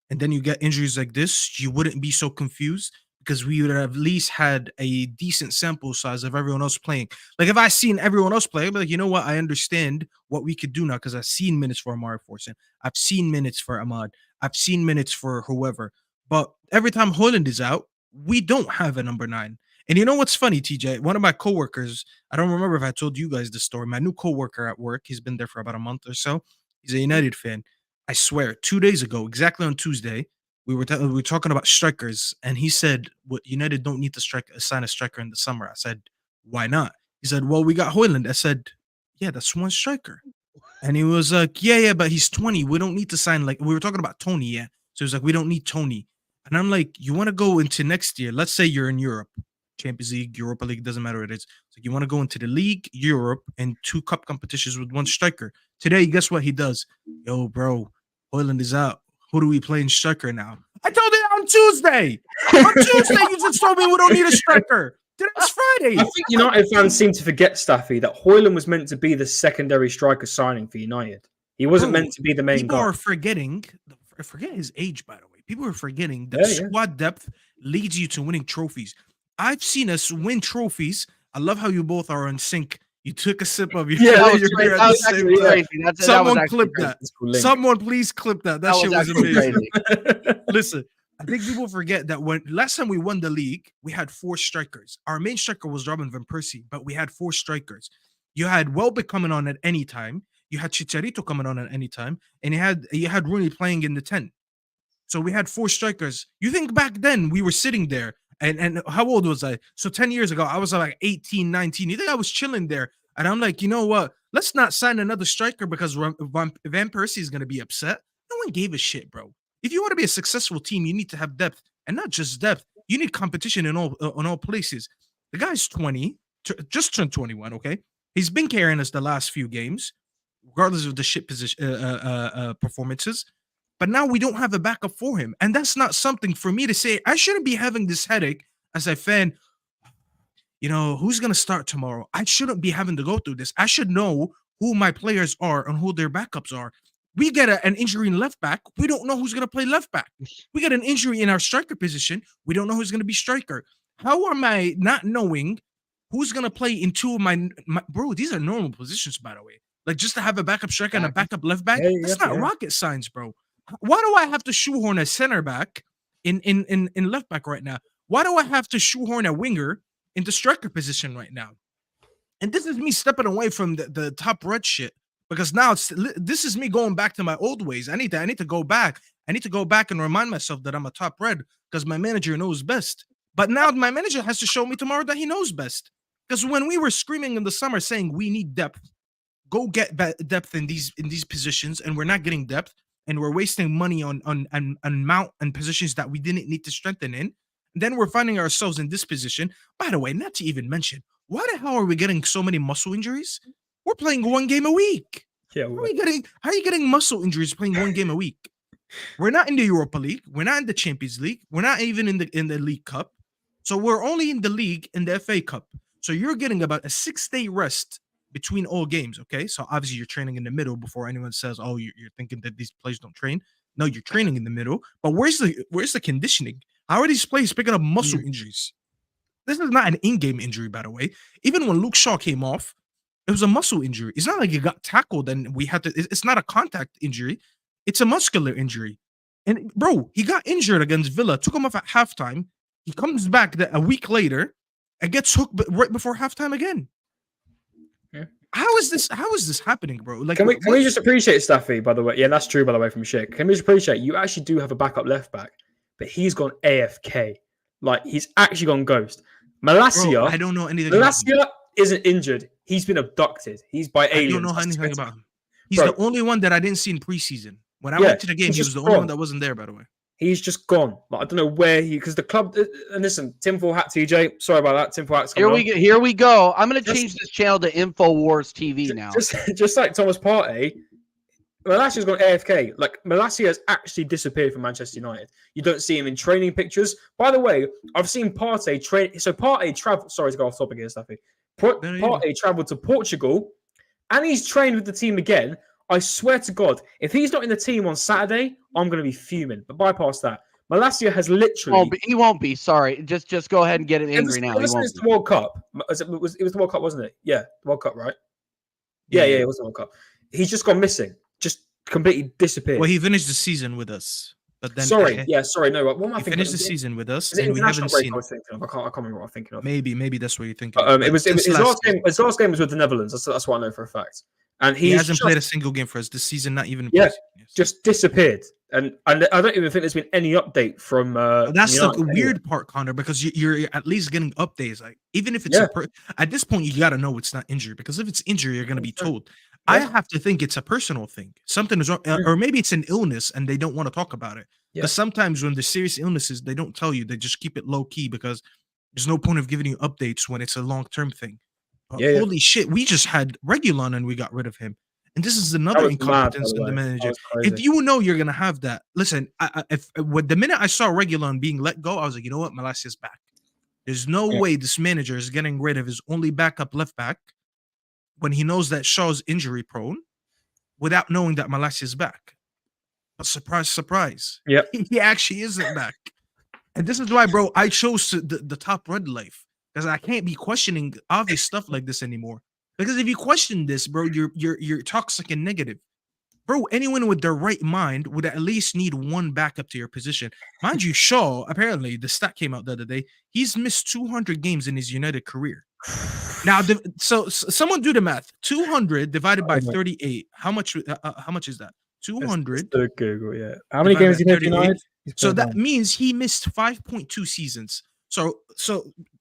and then you get injuries like this, you wouldn't be so confused, because we would have at least had a decent sample size of everyone else playing. Like, if I seen everyone else play, I'd be like, you know what? I understand what we could do now, because I've seen minutes for Amari Forson. I've seen minutes for Ahmad. I've seen minutes for whoever. But every time Højlund is out, we don't have a number 9. And you know what's funny, TJ? One of my coworkers, I don't remember if I told you guys this story, my new coworker at work, he's been there for about a month or so. He's a United fan. I swear, 2 days ago, exactly on Tuesday, we were talking about strikers, and he said, "What United don't need to sign a striker in the summer." I said, "Why not?" He said, "Well, we got Hoyland." I said, "Yeah, that's one striker." And he was like, "Yeah, but he's 20. We don't need to sign like we were talking about Tony, yeah." So he was like, "We don't need Tony." And I'm like, "You want to go into next year? Let's say you're in Europe, Champions League, Europa League, doesn't matter what it is. So you want to go into the league, Europe, and 2 cup competitions with one striker." Today, guess what he does? "Yo, bro, Hoyland is out. Who do we play in striker now?" I told you on Tuesday. On Tuesday, you just told me we don't need a striker. Today's Friday. I think United fans seem to forget, Staffy, that Hoyland was meant to be the secondary striker signing for United. He wasn't meant to be the main People guy. are forgetting. Forget his age, by the way. People are forgetting that squad depth leads you to winning trophies. I've seen us win trophies. I love how you both are in sync. You took a sip of your That was your beer crazy. at the That was same actually time. crazy. Someone clip that. Link. Someone please clip that. That shit was actually amazing. crazy. Listen, I think people forget that when last time we won the league, we had 4 strikers. Our main striker was Robin van Persie, but we had 4 strikers. You had Welbeck coming on at any time. You had Chicharito coming on at any time, and you had Rooney playing in the 10. So we had 4 strikers. You think back then we were sitting there, and how old was I? So 10 years ago, I was like 18, 19. You think I was chilling there? And I'm like, you know what? Let's not sign another striker because Van Persie is going to be upset. No one gave a shit, bro. If you want to be a successful team, you need to have depth, and not just depth. You need competition in all places. The guy's 20, just turned 21. Okay, he's been carrying us the last few games, regardless of the shit performances. But now we don't have a backup for him, and that's not something for me to say. I shouldn't be having this headache as a fan. You know, who's going to start tomorrow? I shouldn't be having to go through this. I should know who my players are and who their backups are. We get an injury in left back. We don't know who's going to play left back. We get an injury in our striker position. We don't know who's going to be striker. How am I not knowing who's going to play in 2 of my bro? These are normal positions, by the way. Like just to have a backup striker and a backup left back. That's not rocket science, bro. Why do I have to shoehorn a center back in left back right now? Why do I have to shoehorn a winger in the striker position right now? And this is me stepping away from the top red shit, because now this is me going back to my old ways. I need to go back. I need to go back and remind myself that I'm a top red because my manager knows best. But now my manager has to show me tomorrow that he knows best. Because when we were screaming in the summer saying we need depth, go get depth in these positions, and we're not getting depth, and we're wasting money on mount and positions that we didn't need to strengthen in. And then we're finding ourselves in this position. By the way, not to even mention, why the hell are we getting so many muscle injuries? We're playing 1 game a week. Yeah, how are you getting muscle injuries playing 1 game a week? We're not in the Europa League. We're not in the Champions League. We're not even in the League Cup. So we're only in the league and the FA Cup. So you're getting about a 6-day rest between all games, okay? So obviously you're training in the middle before anyone says, oh, you're thinking that these players don't train. No, you're training in the middle. But where's the conditioning? How are these players picking up muscle injuries? This is not an in-game injury, by the way. Even when Luke Shaw came off, it was a muscle injury. It's not like he got tackled and we had to. It's not a contact injury. It's a muscular injury. And bro, he got injured against Villa, took him off at halftime. He comes back a week later and gets hooked right before halftime again. Yeah. How is this happening, bro? Like, can we just appreciate Staffy, by the way? Yeah, that's true, by the way, from Shik. Can we just appreciate you actually do have a backup left back, but he's gone AFK. Like, he's actually gone ghost. Malacia, bro, I don't know anything. Malacia isn't injured. He's been abducted. He's by aliens. I don't know anything about him. He's the only one that I didn't see in preseason. When I went to the game, he was the only one that wasn't there, by the way. He's just gone. Like, I don't know where because the club. And listen, tinfoil hat, TJ. Sorry about that. Tinfoil hat's coming on. Here we go. I'm going to change this channel to InfoWars TV now. Just like Thomas Partey, Malacia's gone AFK. Like, Malacia has actually disappeared from Manchester United. You don't see him in training pictures. By the way, I've seen Partey train. So Partey traveled. Sorry to go off topic here, Staffy. Partey travelled to Portugal, and he's trained with the team again. I swear to God, if he's not in the team on Saturday, I'm going to be fuming. But bypass that. Malacia has literally... he won't be. Sorry. Just go ahead and get him angry now. It was the World Cup. It was the World Cup, wasn't it? Yeah, the World Cup, right? Yeah, it was the World Cup. He's just gone missing. Just completely disappeared. Well, he finished the season with us. But then, sorry. No. What am I he thinking? Finished the season with us, and we haven't seen. I can't remember what I'm thinking of. Maybe that's what you're thinking. His last game was with the Netherlands. That's what I know for a fact. and He he's hasn't played a single game for us this season, not even in Yeah, preseason. Yes. just disappeared. And I don't even think there's been any update from. That's the United weird part, Connor, because you're at least getting updates. Like even if it's Yeah. at this point, you got to know it's not injury, because if it's injury, you're gonna be told. Yeah. I have to think it's a personal thing. Something is wrong, or maybe it's an illness and they don't want to talk about it. Yeah. Because sometimes when there's serious illnesses, they don't tell you. They just keep it low key because there's no point of giving you updates when it's a long term thing. But Yeah, yeah. holy shit, we just had Regulon and we got rid of him. And this is another was mad, by incompetence the in the way. That manager. was crazy. If you know you're gonna have that, listen. With the minute I saw Regulon being let go, I was like, you know what, Malassia's back. There's no way this manager is getting rid of his only backup left back when he knows that Shaw's injury prone, without knowing that Malassia's back. But surprise, surprise, Yep. he actually isn't back. And this is why, bro, I chose the top red life, because I can't be questioning obvious stuff like this anymore. Because if you question this, bro, you're toxic and negative. Bro, anyone with their right mind would at least need one backup to your position. Mind you, Shaw, apparently, the stat came out the other day, he's missed 200 games in his United career. Now, so someone do the math. 200 divided by 38. How much is that? 200. Google, yeah. How many games did he have United? So that means he missed 5.2 seasons. So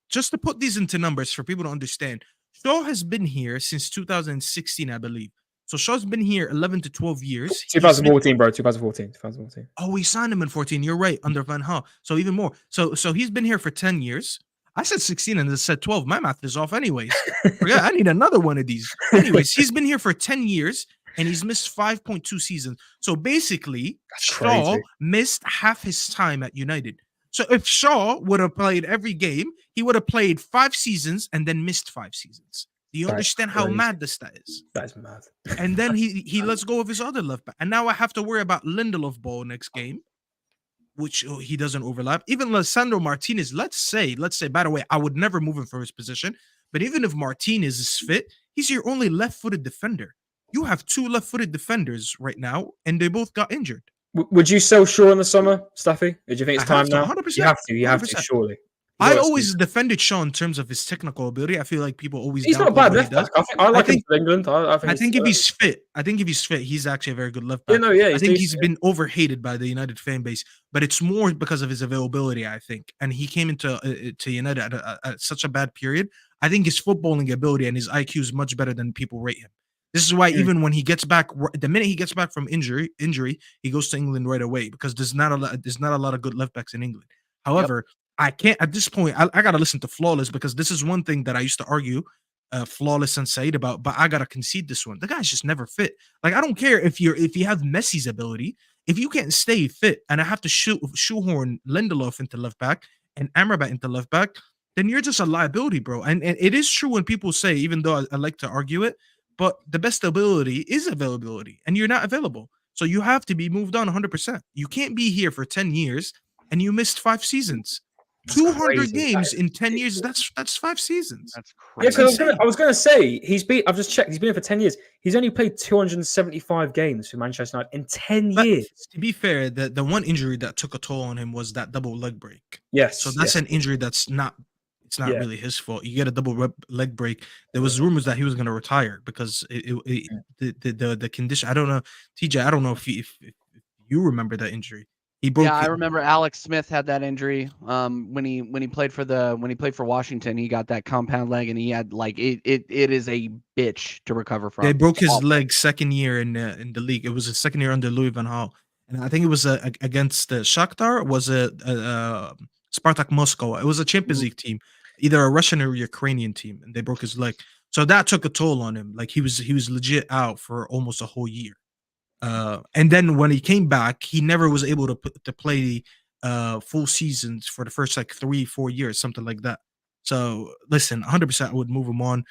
just to put these into numbers for people to understand, Shaw has been here since 2016, I believe. So Shaw's been here 11 to 12 years. 2014, bro. 2014. Oh, we signed him in 14. You're right, under Van Gaal. So even more. So he's been here for 10 years. I said 16 and it said 12. My math is off anyways. Forget, I need another one of these. Anyways, he's been here for 10 years and he's missed 5.2 seasons. So basically, Shaw missed half his time at United. So if Shaw would have played every game, he would have played 5 seasons and then missed 5 seasons. Do you understand how mad this is? That's mad. And then he lets go of his other left back. And now I have to worry about Lindelof ball next game, which he doesn't overlap. Even Lisandro Martinez, let's say, by the way, I would never move him for his position. But even if Martinez is fit, he's your only left-footed defender. You have 2 left-footed defenders right now, and they both got injured. Would you sell Shaw in the summer, Staffy? Do you think it's time now? 100%. You have to, surely. I always defended Shaw in terms of his technical ability. I feel like people always. He's not bad left back. I like him for England. I think if he's fit, he's actually a very good left back. Yeah, I think he's been overhated by the United fan base, but it's more because of his availability, I think. And he came into to United at such a bad period. I think his footballing ability and his IQ is much better than people rate him. This is why even when he gets back, the minute he gets back from injury, he goes to England right away, because there's not a lot of good left backs in England. However, I can't at this point. I gotta listen to Flawless, because this is one thing that I used to argue Flawless and Said about, but I gotta concede this one. The guy's just never fit. Like, I don't care if you have Messi's ability, if you can't stay fit, and I have to shoehorn Lindelof into left back and Amrabat into left back, then you're just a liability, bro. And it is true when people say, even though I like to argue it, but the best ability is availability, and you're not available. So you have to be moved on 100%. You can't be here for 10 years and you missed 5 seasons. 200 games in 10 years, that's 5 seasons. That's crazy. Yeah, I was gonna say I've just checked, he's been here for 10 years. He's only played 275 games for Manchester United in 10 years. To be fair, the one injury that took a toll on him was that double leg break. Yes. So that's an injury that's not really his fault. You get a double leg break. There was rumors that he was going to retire because the condition. I don't know, TJ. I don't know if you remember that injury. He broke. Yeah, I remember Alex Smith had that injury. When he played for Washington, he got that compound leg, and he had it is a bitch to recover from. They broke his leg second year in the league. It was his second year under Louis van Gaal, and I think it was against Shakhtar. Was it Spartak Moscow? It was a Champions League team, either a Russian or Ukrainian team, and they broke his leg. So that took a toll on him. Like he was legit out for almost a whole year. And then when he came back, he never was able to play full seasons for the first 3-4 years, something like that. So listen, 100% I would move him on.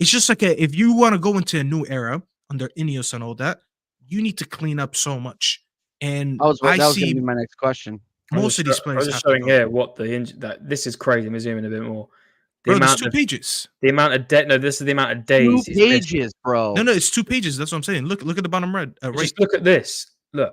It's just if you want to go into a new era under Ineos and all that, you need to clean up so much. And that was going to be my next question. Most of these players. I was just showing here what that this is crazy. Let me zoom in a bit more. There's 2 pages. The amount of this is the amount of days. 2 pages, bro. No, it's 2 pages. That's what I'm saying. Look at the bottom right. Just look at this. Look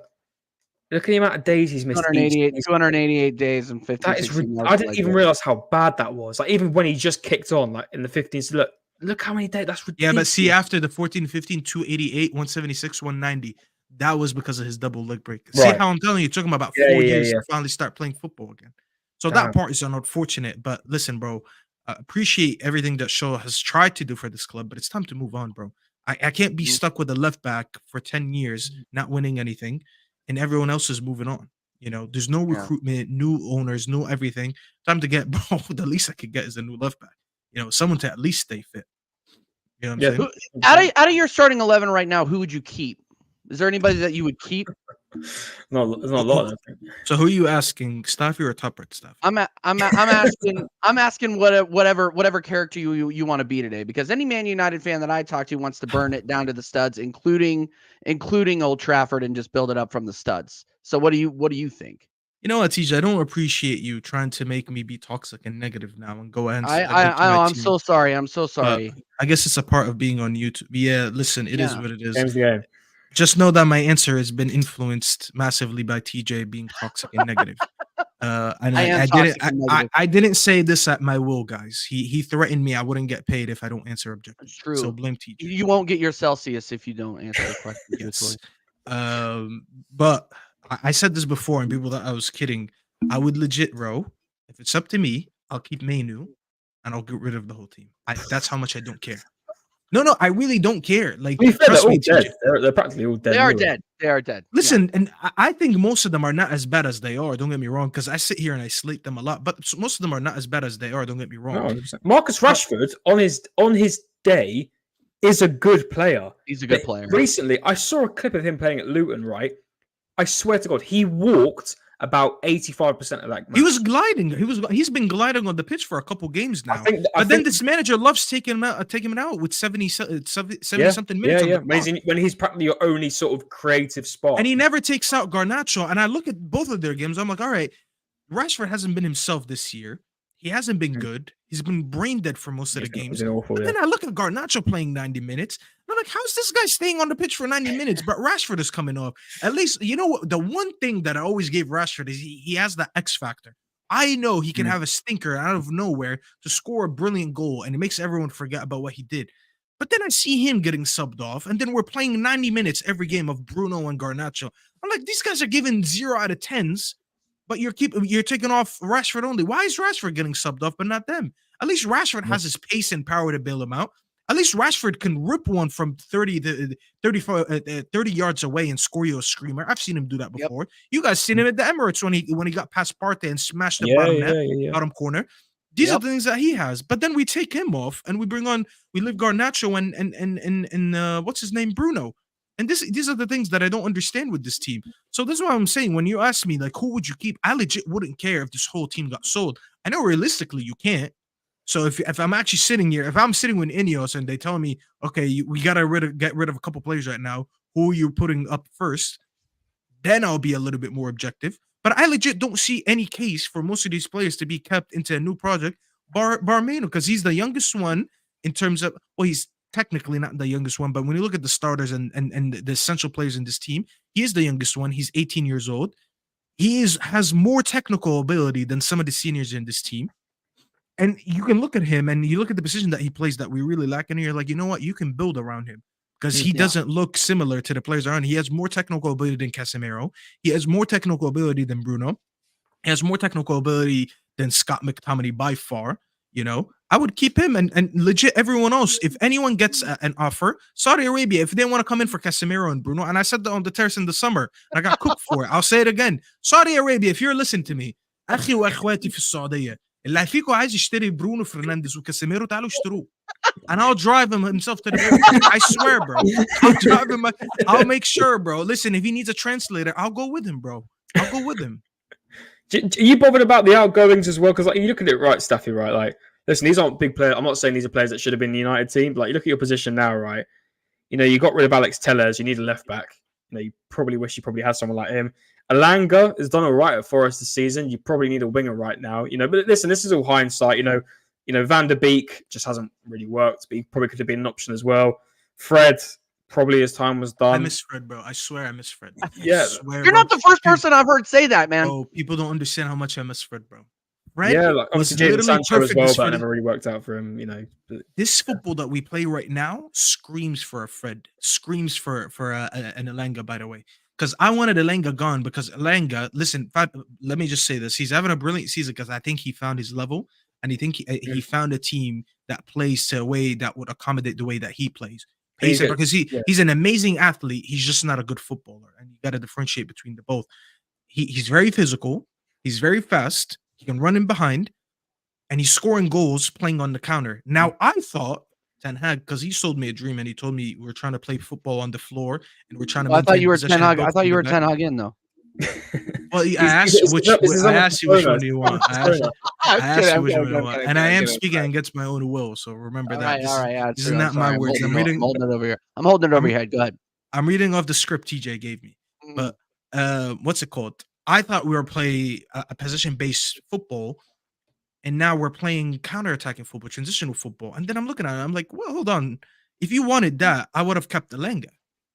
at the amount of days he's missed. 288 days and 50. That is. I didn't even realize how bad that was. Like even when he just kicked on, like in the 15s. Look, Look how many days. That's Yeah, ridiculous. but see, after the 14-15, 288, 176, 190, that was because of his double leg break. See Right. how I'm telling you, it took him about Yeah, 4 yeah, years yeah. to finally start playing football again. So Damn. that part is unfortunate. But listen, bro, appreciate everything that Shaw has tried to do for this club, but it's time to move on, bro. I can't be stuck with a left back for 10 years, not winning anything, and everyone else is moving on. You know, there's no Yeah. recruitment, new owners, no everything. Time to get, bro, the least I could get is a new left back. You know, someone to at least stay fit. You know what I'm saying? Out of your starting 11 right now, who would you keep? Is there anybody that you would keep? No, there's not a lot. I think. So who are you asking, Staffy or Tuppert, Staffy? I'm asking whatever character you want to be today, because any Man United fan that I talk to wants to burn it down to the studs, including Old Trafford, and just build it up from the studs. So what do you think? You know what, TJ? I don't appreciate you trying to make me be toxic and negative now and go ahead. I'm so sorry. I'm so sorry. I guess it's a part of being on YouTube. Yeah, listen, it is what it is. Game's the game. Just know that my answer has been influenced massively by TJ being toxic and negative. And I didn't say this at my will, guys. He threatened me I wouldn't get paid if I don't answer objectively. It's true. So blame TJ. You won't get your Celsius if you don't answer the question. Yes. But I said this before, and people thought I was kidding. I would legit, bro. If it's up to me, I'll keep Mainu, and I'll get rid of the whole team. That's how much I don't care. No, I really don't care. Like, trust me, they're practically all dead. They are dead. They are dead. Listen, and I think most of them are not as bad as they are. Don't get me wrong, because I sit here and I slate them a lot, but most of them are not as bad as they are. Don't get me wrong. No, Marcus Rashford on his day is a good player. He's a good player. Recently, I saw a clip of him playing at Luton. Right, I swear to God, he walked about 85% of that match. He was gliding. He's been gliding on the pitch for a couple games now. But then this manager loves taking him out with 70 something minutes. Yeah. When he's practically your only sort of creative spot. And he never takes out Garnacho. And I look at both of their games. I'm like, all right, Rashford hasn't been himself this year. He hasn't been good. He's been brain dead for most of the games. Then I look at Garnacho playing 90 minutes. And I'm like, how's this guy staying on the pitch for 90 minutes? But Rashford is coming off. At least, you know what? The one thing that I always gave Rashford is he has the X factor. I know he can have a stinker out of nowhere to score a brilliant goal, and it makes everyone forget about what he did. But then I see him getting subbed off, and then we're playing 90 minutes every game of Bruno and Garnacho. I'm like, these guys are giving 0 out of 10s. But you're taking off Rashford only. Why is Rashford getting subbed off, but not them? At least Rashford has his pace and power to bail him out. At least Rashford can rip one from 30 yards away and score you a screamer. I've seen him do that before. Yep. You guys seen him at the Emirates when he got past Partey and smashed the bottom corner. These are the things that he has. But then we take him off and we leave Garnacho and what's his name, Bruno. And these are the things that I don't understand with this team. So this is what I'm saying. When you ask me, like, who would you keep? I legit wouldn't care if this whole team got sold. I know realistically you can't. So if I'm actually sitting here, if I'm sitting with Ineos and they tell me, okay, we got to get rid of a couple players right now, who are you putting up first? Then I'll be a little bit more objective. But I legit don't see any case for most of these players to be kept into a new project, bar Mainu, because he's the youngest one in terms of, well, he's technically not the youngest one, but when you look at the starters and the essential players in this team, he is the youngest one. He's 18 years old. He has more technical ability than some of the seniors in this team. And you can look at him and you look at the position that he plays that we really lack, and you're like, you know what? You can build around him because he doesn't look similar to the players around. He has more technical ability than Casemiro. He has more technical ability than Bruno. He has more technical ability than Scott McTominay by far. You know, I would keep him and legit everyone else. If anyone gets an offer, Saudi Arabia, if they want to come in for Casemiro and Bruno, and I said that on the terrace in the summer, and I got cooked for it. I'll say it again. Saudi Arabia, if you're listening to me, أخي وأخواتي في السعودية, اللي فيكم عايز يشتري برونو فرنانديز وكاسيميرو تعالوا اشتروه. And I'll drive him himself to the boat. I swear, bro. I'll drive him. I'll make sure, bro. Listen, if he needs a translator, I'll go with him, bro. I'll go with him. Are you bothered about the outgoings as well? Because like, you look at it right, Staffy, right? Like, listen, these aren't big players. I'm not saying these are players that should have been in the United team. But like, you look at your position now, right? You know, you got rid of Alex Telles. You need a left back. You know, you probably wish you probably had someone like him. Alanga has done all right at Forest this season. You probably need a winger right now. You know, but listen, this is all hindsight. You know, Van der Beek just hasn't really worked, but he probably could have been an option as well. Fred, probably his time was done. I miss Fred, bro. I swear I miss Fred. Yeah. You're not the first person I've heard say that, man. Oh, people don't understand how much I miss Fred, bro. Fred Yeah, like was obviously Jadon literally Sancho as perfect well, this but for it never really worked out for him. this football that we play right now screams for a Fred, screams for an Elanga, by the way. Because I wanted Elanga gone because Elanga, listen, let me just say this. He's having a brilliant season because I think he found his level and he found a team that plays to a way that would accommodate the way that he plays. He's good. Because Yeah. he's an amazing athlete. He's just not a good footballer. And you got to differentiate between the both. He's very physical. He's very fast. He can run in behind and he's scoring goals playing on the counter. Now, I thought Ten Hag, because he sold me a dream and he told me we're trying to play football on the floor and we're trying to I thought maintain you were possession 10 and hog. go I thought through you the were back. 10 hog in though. Well, I He's- asked he's- which he's I on asked you which Barcelona. one do you want. I Barcelona. asked you which one you want. And I am speaking against my own will, so remember All that. right, This all is- right. Yeah, this true. is I'm not sorry. my words. I'm I'm reading holding it over here. I'm holding it over your head. Go ahead. I'm reading off the script TJ gave me. But what's it called? I thought we were playing a position-based football, and now we're playing counter-attacking football, transitional football. And then I'm looking at it, I'm like, well, hold on. If you wanted that, I would have kept Elanga,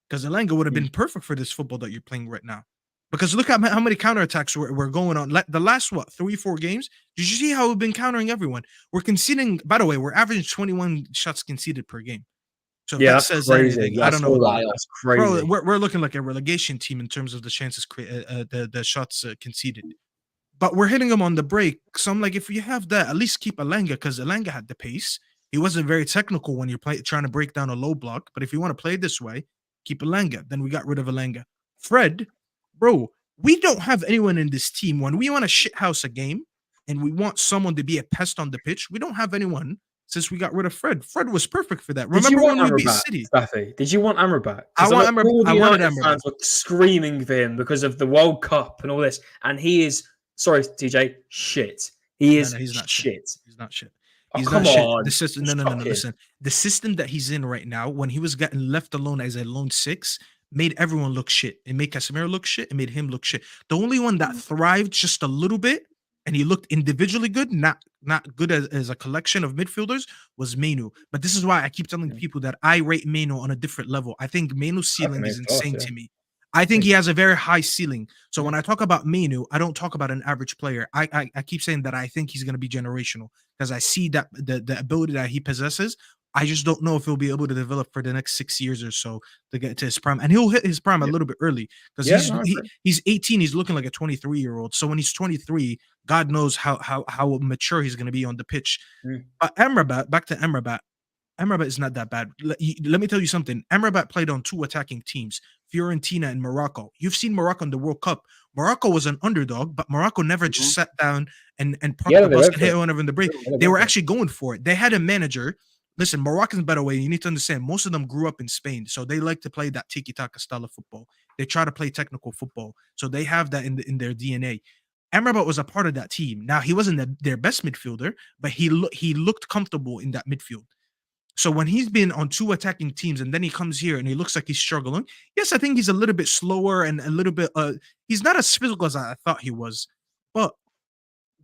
because Elanga would have been perfect for this football that you're playing right now. Because look at how many counterattacks we're going on. The last, 3-4 games? Did you see how we've been countering everyone? We're conceding, by the way, we're averaging 21 shots conceded per game. So if Yeah, that that's says crazy. anything, Yeah, I don't know about it. That's crazy. Bro, we're looking like a relegation team in terms of the chances, the shots conceded. But we're hitting them on the break. So I'm like, if you have that, at least keep Elanga, because Elanga had the pace. He wasn't very technical when you're trying to break down a low block. But if you want to play this way, keep Elanga. Then we got rid of Elanga. Fred, bro, we don't have anyone in this team. When we want to shithouse a game and we want someone to be a pest on the pitch, we don't have anyone since we got rid of Fred. Fred was perfect for that. Remember when we beat City? Staffy? Did you want Amrabat? I want Amrabat. All the I wanted United Amrabat. fans were screaming for him because of the World Cup and all this, and he is sorry, TJ, shit. He's not shit. He's not shit. Oh, He's come not on. shit. The system, no. Listen, the system that he's in right now, when he was getting left alone as a lone six, made everyone look shit. It made Casemiro look shit. It made him look shit. The only one that thrived just a little bit, and he looked individually good, not good as a collection of midfielders, was Mainu. But this is why I keep telling people that I rate Mainu on a different level. I think Mainu's ceiling is insane to me. I think he has a very high ceiling. So when I talk about Mainu, I don't talk about an average player. I keep saying that I think he's going to be generational because I see that the ability that he possesses. I just don't know if he'll be able to develop for the next 6 years or so to get to his prime. And he'll hit his prime a little bit early because he's 18. He's looking like a 23-year-old. So when he's 23, God knows how mature he's going to be on the pitch. But Amrabat, back to Amrabat. Amrabat is not that bad. Let me tell you something. Amrabat played on 2 attacking teams, Fiorentina and Morocco. You've seen Morocco in the World Cup. Morocco was an underdog, but Morocco never just sat down and parked the bus and hit whenever in the break. They were actually going for it. They had a manager. Listen, Moroccans, by the way, you need to understand, most of them grew up in Spain, so they like to play that tiki-taka style of football. They try to play technical football, so they have that in their DNA. Amrabat was a part of that team. Now, he wasn't their best midfielder, but he looked comfortable in that midfield. So when he's been on 2 attacking teams and then he comes here and he looks like he's struggling, yes, I think he's a little bit slower and a little bit he's not as physical as I thought he was. But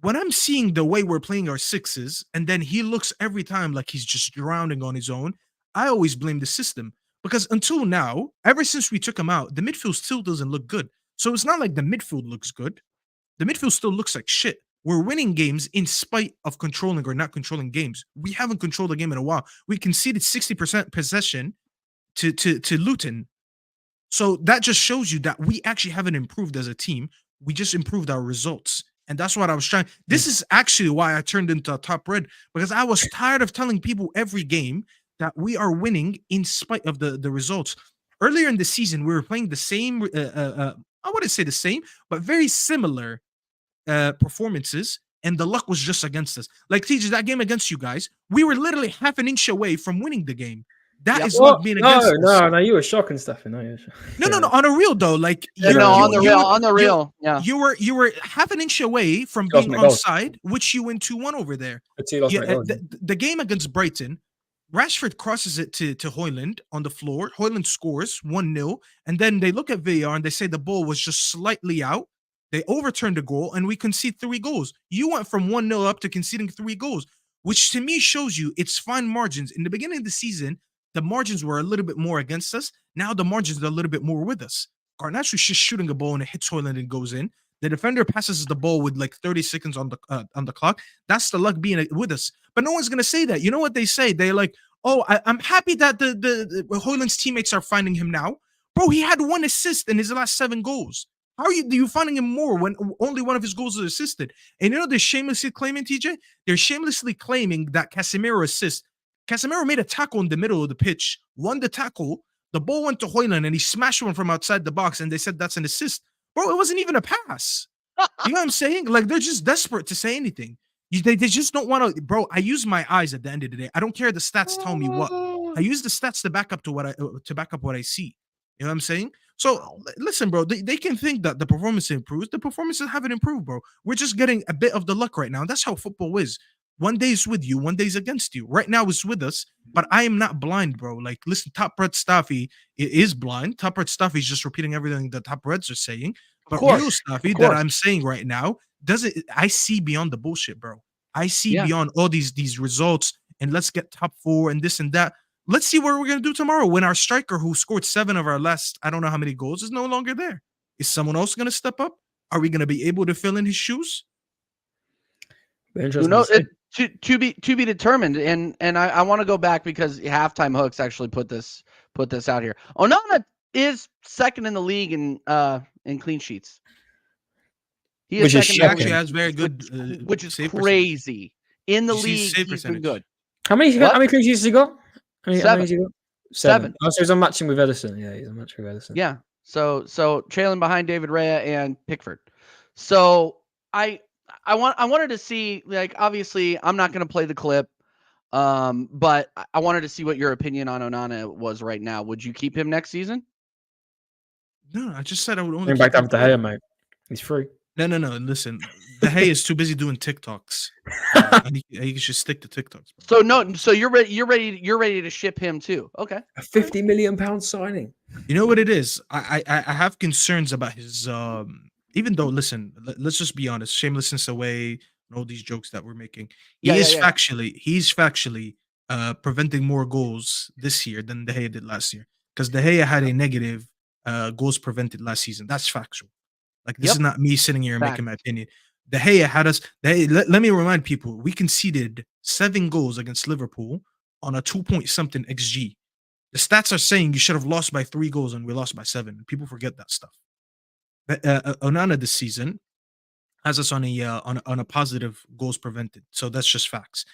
when I'm seeing the way we're playing our sixes and then he looks every time like he's just drowning on his own, I always blame the system. Because until now, ever since we took him out, the midfield still doesn't look good. So it's not like the midfield looks good. The midfield still looks like shit. We're winning games in spite of controlling or not controlling games. We haven't controlled the game in a while. We conceded 60% possession to Luton. So that just shows you that we actually haven't improved as a team. We just improved our results. And that's what I was trying. This is actually why I turned into a top red, because I was tired of telling people every game that we are winning in spite of the results. Earlier in the season, we were playing the same, I wouldn't say the same, but very similar performances, and the luck was just against us. Like, TJ, that game against you guys, we were literally half an inch away from winning the game. That is luck being against us. No, you were shocking stuff. No, on a real though, like on the real, yeah. You were half an inch away from being onside, which you win 2-1 over there. The game against Brighton, Rashford crosses it to Højlund on the floor. Højlund scores 1-0, and then they look at VAR and they say the ball was just slightly out. They overturned the goal, and we concede 3 goals. You went from 1-0 up to conceding 3 goals, which to me shows you it's fine margins. In the beginning of the season, the margins were a little bit more against us. Now the margins are a little bit more with us. Garnacho's just shooting a ball and it hits Højlund and goes in. The defender passes the ball with like 30 seconds on the clock. That's the luck being with us. But no one's gonna say that. You know what they say? They're like, "Oh, I'm happy that the Højlund's teammates are finding him now." Bro, he had 1 assist in his last 7 goals. How are you finding him more when only one of his goals is assisted? And you know they're shamelessly claiming, TJ? They're shamelessly claiming that Casemiro assist. Casemiro made a tackle in the middle of the pitch, won the tackle. The ball went to Højlund and he smashed one from outside the box, and they said that's an assist. Bro, it wasn't even a pass. You know what I'm saying? Like, they're just desperate to say anything. They just don't want to. Bro, I use my eyes at the end of the day. I don't care the stats tell me what. I use the stats to back up what I see. You know what I'm saying? So listen, bro, they can think that the performance improves. The performances haven't improved, bro. We're just getting a bit of the luck right now. That's how football is. One day is with you, one day is against you. Right now it's with us, but I am not blind, bro. Like, listen, Top Red Staffy is blind. Top Red Staffy is just repeating everything that Top Reds are saying. But real Staffy that I'm saying right now, I see beyond the bullshit, bro. I see beyond all these results, and let's get top 4 and this and that. Let's see what we're going to do tomorrow when our striker who scored 7 of our last, I don't know how many goals, is no longer there. Is someone else going to step up? Are we going to be able to fill in his shoes? Who knows? To be determined. And I want to go back because Halftime Hooks actually put this out here. Onana is second in the league in clean sheets. He actually has very good, which is crazy. In the league, he's been good. How many clean sheets has he got? How many has he got? 7. Oh, so he's on matching with Ederson. Yeah, he's on matching with Ederson. Yeah. So trailing behind David Raya and Pickford. So I wanted to see, like, obviously I'm not going to play the clip, but I wanted to see what your opinion on Onana was right now. Would you keep him next season? No, I just said I would only. Bring back down to Gea, mate. He's free. No. Listen, De Gea is too busy doing TikToks. And he should stick to TikToks. Bro. So you're ready. You're ready to ship him too. Okay. A £50 million signing. You know what it is? I have concerns about his. Even though, listen, let's just be honest. Shamelessness away and all these jokes that we're making. He's factually preventing more goals this year than De Gea did last year. Because De Gea had a negative goals prevented last season. That's factual. Like, this is not me sitting here and making my opinion. De Gea had us. Let me remind people, we conceded 7 goals against Liverpool on a 2-point-something XG. The stats are saying you should have lost by 3 goals and we lost by 7. People forget that stuff. Onana this season has us on a positive goals prevented. So that's just facts.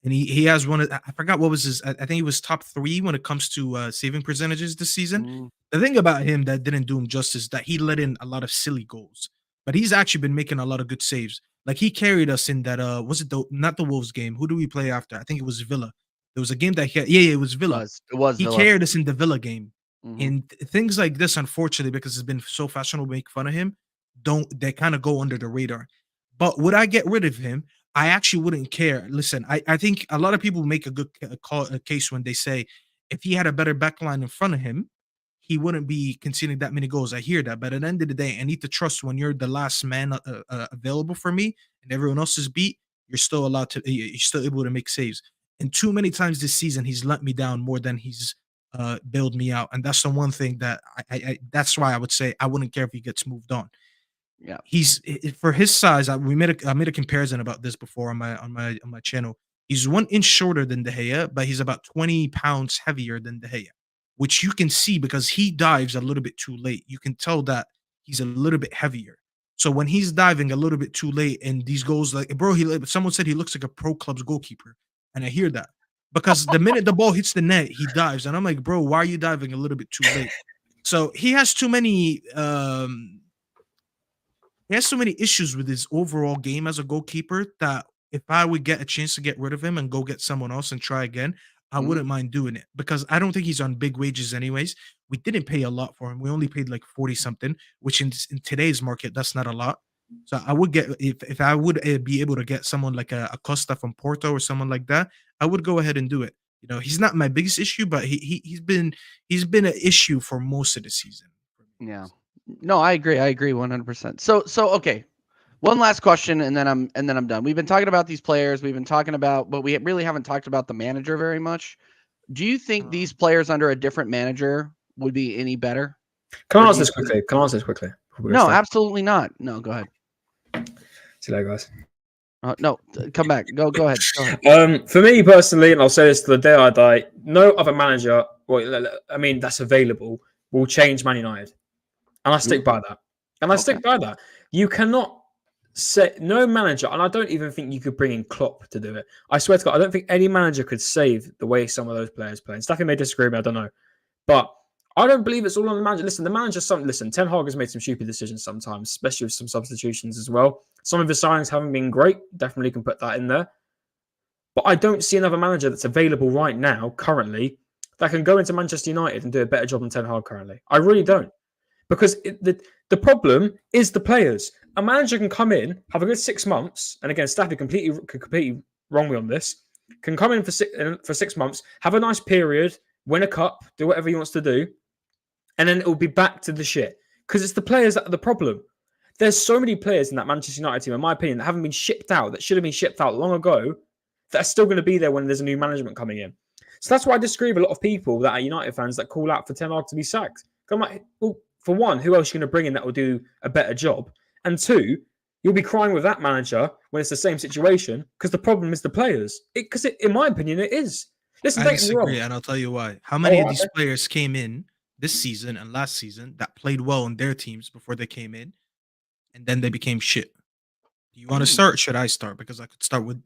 And he has one. I forgot what was his. I think he was top 3 when it comes to saving percentages this season. The thing about him that didn't do him justice that he let in a lot of silly goals, but he's actually been making a lot of good saves. Like, he carried us in that. Was it not the Wolves game? Who do we play after? I think it was Villa. There was a game that it was Villa. It was. He Villa. carried us in the Villa game. And things like this, unfortunately, because it's been so fashionable to make fun of him, they kind of go under the radar. But would I get rid of him? I actually wouldn't care. Listen, I think a lot of people make a good case when they say if he had a better backline in front of him, he wouldn't be conceding that many goals. I hear that. But at the end of the day, I need to trust when you're the last man available for me and everyone else is beat, you're still able to make saves. And too many times this season, he's let me down more than he's bailed me out. And that's the one thing that that's why I would say I wouldn't care if he gets moved on. Yeah, he's for his size. I made a comparison about this before on my channel. He's 1 inch shorter than De Gea, but he's about 20 pounds heavier than De Gea, which you can see because he dives a little bit too late. You can tell that he's a little bit heavier. So when he's diving a little bit too late and these goals, like, bro, someone said he looks like a pro club's goalkeeper, and I hear that because the minute the ball hits the net, he dives, and I'm like, bro, why are you diving a little bit too late? So he has too many. He has so many issues with his overall game as a goalkeeper that if I would get a chance to get rid of him and go get someone else and try again, I wouldn't mind doing it because I don't think he's on big wages anyways. We didn't pay a lot for him. We only paid like 40 something, which in today's market, that's not a lot. So I would get, if I would be able to get someone like a Costa from Porto or someone like that, I would go ahead and do it. You know, he's not my biggest issue, but he's been an issue for most of the season. Yeah. No, I agree 100%. So okay. One last question and then I'm done. We've been talking about these players, but we really haven't talked about the manager very much. Do you think these players under a different manager would be any better? Can I answer this quickly before No, absolutely not. No, go ahead. See you later, guys. No, come back. Go ahead. Go ahead. For me personally, and I'll say this to the day I die, no other manager, that's available, will change Man United, and I stick by that. And I stick by that. You cannot say no manager, and I don't even think you could bring in Klopp to do it. I swear to God, I don't think any manager could save the way some of those players play. And Staffy may disagree with me, I don't know, but I don't believe it's all on the manager. Listen, the manager's something. Listen, Ten Hag has made some stupid decisions sometimes, especially with some substitutions as well. Some of his signings haven't been great. Definitely can put that in there. But I don't see another manager that's available right now, currently, that can go into Manchester United and do a better job than Ten Hag currently. I really don't. Because the problem is the players. A manager can come in, have a good 6 months, and again, Staffy completely wrong me on this, can come in for 6 months, have a nice period, win a cup, do whatever he wants to do, and then it will be back to the shit. Because it's the players that are the problem. There's so many players in that Manchester United team, in my opinion, that haven't been shipped out, that should have been shipped out long ago, that are still going to be there when there's a new management coming in. So that's why I disagree with a lot of people that are United fans that call out for Ten Hag to be sacked. I'm like, well, for one, who else are you going to bring in that will do a better job? And two, you'll be crying with that manager when it's the same situation because the problem is the players. Because in my opinion, it is. Listen, I disagree, and I'll tell you why. How many of these players came in this season and last season that played well in their teams before they came in, and then they became shit? Do you want to start? Should I start? Because I could start with.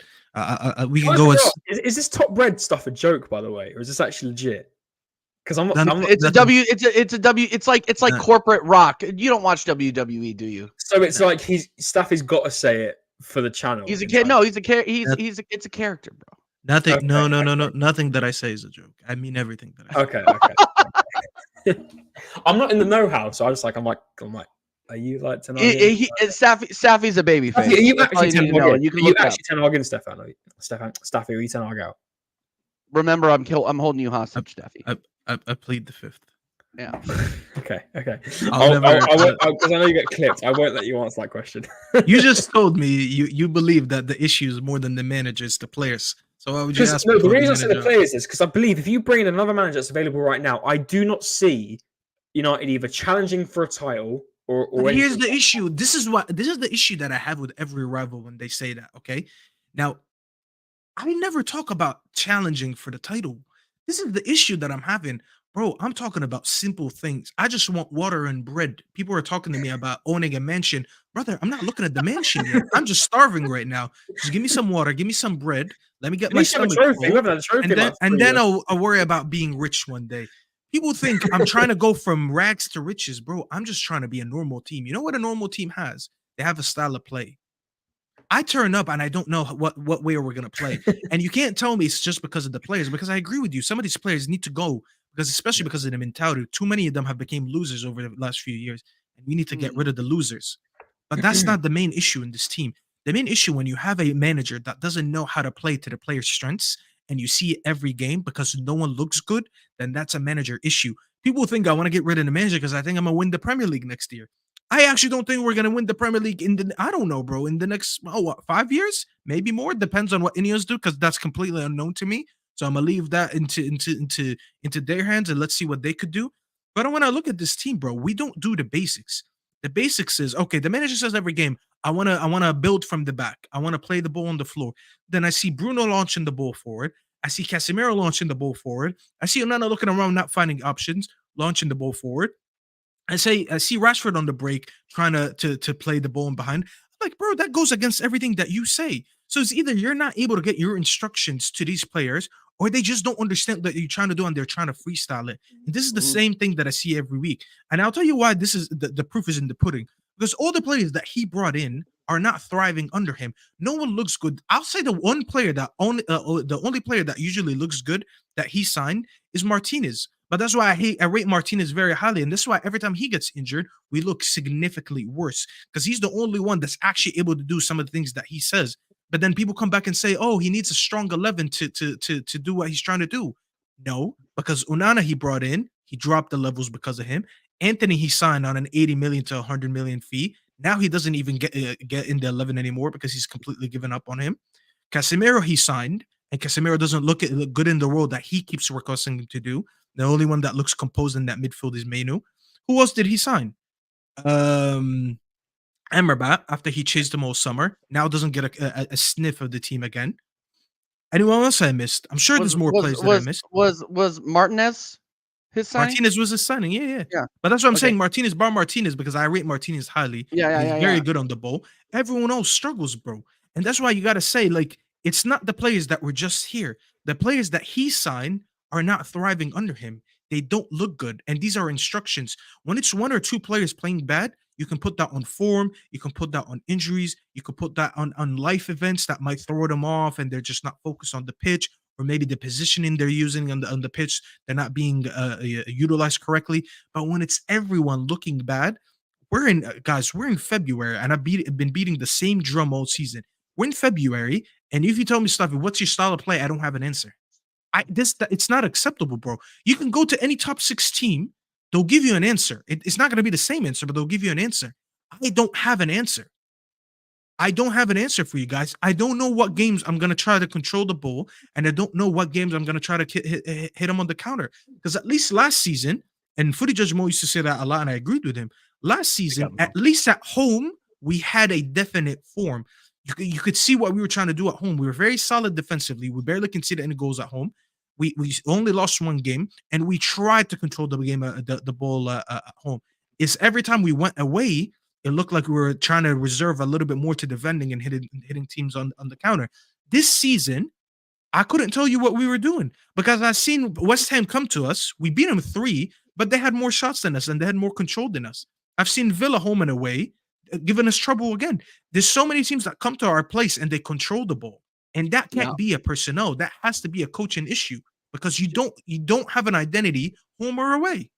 We can go. Is this top red stuff a joke, by the way, or is this actually legit? Because it's a W. It's like corporate rock. You don't watch WWE, do you? So it's like Staffy's got to say it for the channel. He's a kid. No, he's a character. It's a character, bro. Nothing. Okay. No. Nothing that I say is a joke. I mean everything that I say. Okay. I'm not in the know-how, so I'm like, are you like Ten Hag? Staffy's a baby face. Are you actually Ten Hag, Staffy, are you Ten Hag out? Remember, I'm holding you hostage, Staffy. I plead the fifth. Yeah. Okay. Because I know you get clipped. I won't let you answer that question. You just told me you believe that the issue is more than the managers, the players. So why would you ask? No, the reason I say the players is because I believe if you bring in another manager that's available right now, I do not see United either challenging for a title or here's the issue. This is the issue that I have with every rival when they say that. Okay, now I never talk about challenging for the title. This is the issue that I'm having, bro. I'm talking about simple things. I just want water and bread. People are talking to me about owning a mansion, brother. I'm not looking at the mansion yet. I'm just starving right now. Just give me some water, give me some bread. Let me get my stomach full, and then I'll worry about being rich one day. People think I'm trying to go from rags to riches, bro. I'm just trying to be a normal team. You know what a normal team has? They have a style of play. I turn up and I don't know what way we're going to play. And you can't tell me it's just because of the players, because I agree with you. Some of these players need to go especially because of the mentality. Too many of them have become losers over the last few years, and we need to get rid of the losers. But that's not the main issue in this team. The main issue when you have a manager that doesn't know how to play to the players' strengths and you see it every game because no one looks good, then that's a manager issue. People think I want to get rid of the manager because I think I'm going to win the Premier League next year. I actually don't think we're going to win the Premier League I don't know, bro, in the next, 5 years? Maybe more. Depends on what Ineos do, because that's completely unknown to me. So I'm going to leave that into their hands and let's see what they could do. But when I look at this team, bro, we don't do the basics. The basics is, okay, the manager says every game, I want to build from the back. I want to play the ball on the floor. Then I see Bruno launching the ball forward. I see Casemiro launching the ball forward. I see Onana looking around, not finding options, launching the ball forward. I see Rashford on the break trying to play the ball in behind. I'm like, bro, that goes against everything that you say. So it's either you're not able to get your instructions to these players, or they just don't understand what you're trying to do and they're trying to freestyle it. And this is the same thing that I see every week. And I'll tell you why this is the proof is in the pudding. Because all the players that he brought in are not thriving under him. No one looks good. I'll say the only player that usually looks good that he signed is Martinez. But that's why I rate Martinez very highly. And this is why every time he gets injured, we look significantly worse. Because he's the only one that's actually able to do some of the things that he says. But then people come back and say, oh, he needs a strong 11 to do what he's trying to do. No, because Onana he brought in, he dropped the levels because of him. Anthony he signed on an 80 million to 100 million fee. Now he doesn't even get in the 11 anymore because he's completely given up on him. Casemiro he signed, and Casemiro doesn't look good in the role that he keeps requesting him to do. The only one that looks composed in that midfield is Mainu. Who else did he sign? Amrabat, after he chased him all summer, now doesn't get a sniff of the team again. Anyone else I missed? I'm sure there's more players that I missed. Was Martinez his signing? Martinez was his signing, yeah. Yeah. But that's what I'm Okay. saying. Martinez, because I rate Martinez highly. Yeah, He's very good on the ball. Everyone else struggles, bro. And that's why you got to say, like, it's not the players that were just here. The players that he signed are not thriving under him. They don't look good. And these are instructions. When it's one or two players playing bad, you can put that on form. You can put that on injuries. You can put that on life events that might throw them off and they're just not focused on the pitch, or maybe the positioning they're using on the pitch, they're not being utilized correctly. But when it's everyone looking bad, we're in February, and I've been beating the same drum all season. We're in February, and if you tell me stuff, what's your style of play? I don't have an answer. It's not acceptable, bro. You can go to any top 6 team, they'll give you an answer. It's not going to be the same answer, but they'll give you an answer. I don't have an answer. I don't have an answer for you guys. I don't know what games I'm going to try to control the ball, and I don't know what games I'm going to try to hit him on the counter. Because at least last season, and Footy Judge Mo used to say that a lot, and I agreed with him. Last season, at least at home, we had a definite form. You could see what we were trying to do at home. We were very solid defensively. We barely conceded any goals at home. We only lost one game, and we tried to control the game, the ball at home. It's every time we went away, it looked like we were trying to reserve a little bit more to defending and hitting teams on the counter. This season, I couldn't tell you what we were doing because I've seen West Ham come to us. We beat them 3, but they had more shots than us and they had more control than us. I've seen Villa home and away giving us trouble again. There's so many teams that come to our place and they control the ball. And that can't be a personnel. That has to be a coaching issue because you don't have an identity home or away.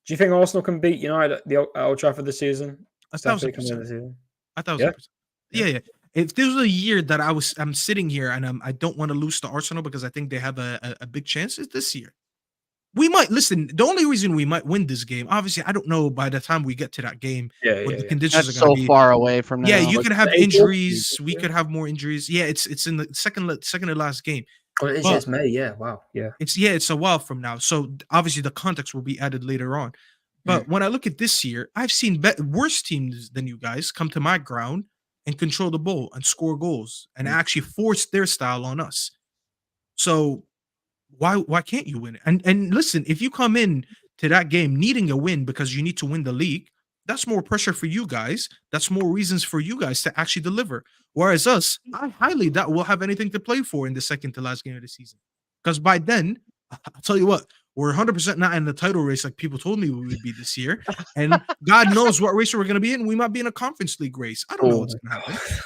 Do you think Arsenal can beat United at Old Trafford this season? 1,000%. 1,000%. Yeah. If there was a year that I'm sitting here and I don't want to lose to Arsenal because I think they have a big chance, it's this year. We might listen. The only reason we might win this game, obviously, I don't know by the time we get to that game what the conditions That's are going to so be. far away from now. Yeah, you could have injuries. We could have more injuries. Yeah, it's in the second to last game. Oh, it's May. Yeah, wow. Yeah, it's a while from now. So obviously the context will be added later on. But when I look at this year, I've seen worse teams than you guys come to my ground and control the ball and score goals and actually force their style on us. So why can't you win it? And listen, if you come in to that game needing a win because you need to win the league, that's more pressure for you guys. That's more reasons for you guys to actually deliver. Whereas us, I highly doubt we'll have anything to play for in the second to last game of the season. Because by then, I'll tell you what, we're 100% not in the title race like people told me we would be this year. And God knows what race we're going to be in. We might be in a conference league race. I don't know what's going to happen.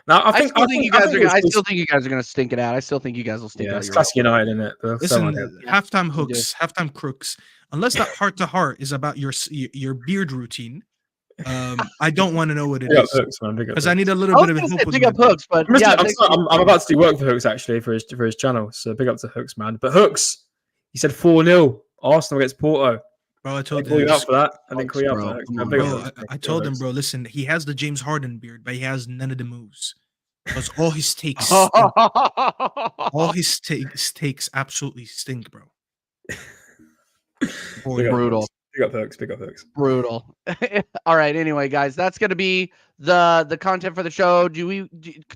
Now, I still think you guys are going to stink it out. I still think you guys will stink it out. It's classic United, isn't it? Listen, halftime hooks, halftime crooks. Unless that heart to heart is about your beard routine, I don't want to know what it is because I need a little bit of help. Big up Hooks, but I'm about to do work for Hooks actually for his channel. So big up to Hooks, man. But Hooks, he said 4-0 Arsenal against Porto. Bro, I told you out for that. I didn't call you out for that. Bro, I told him, bro. Listen, he has the James Harden beard, but he has none of the moves. Because all his takes, absolutely stink, bro. Brutal. Big up Hooks. Brutal. All right. Anyway, guys, that's going to be the content for the show.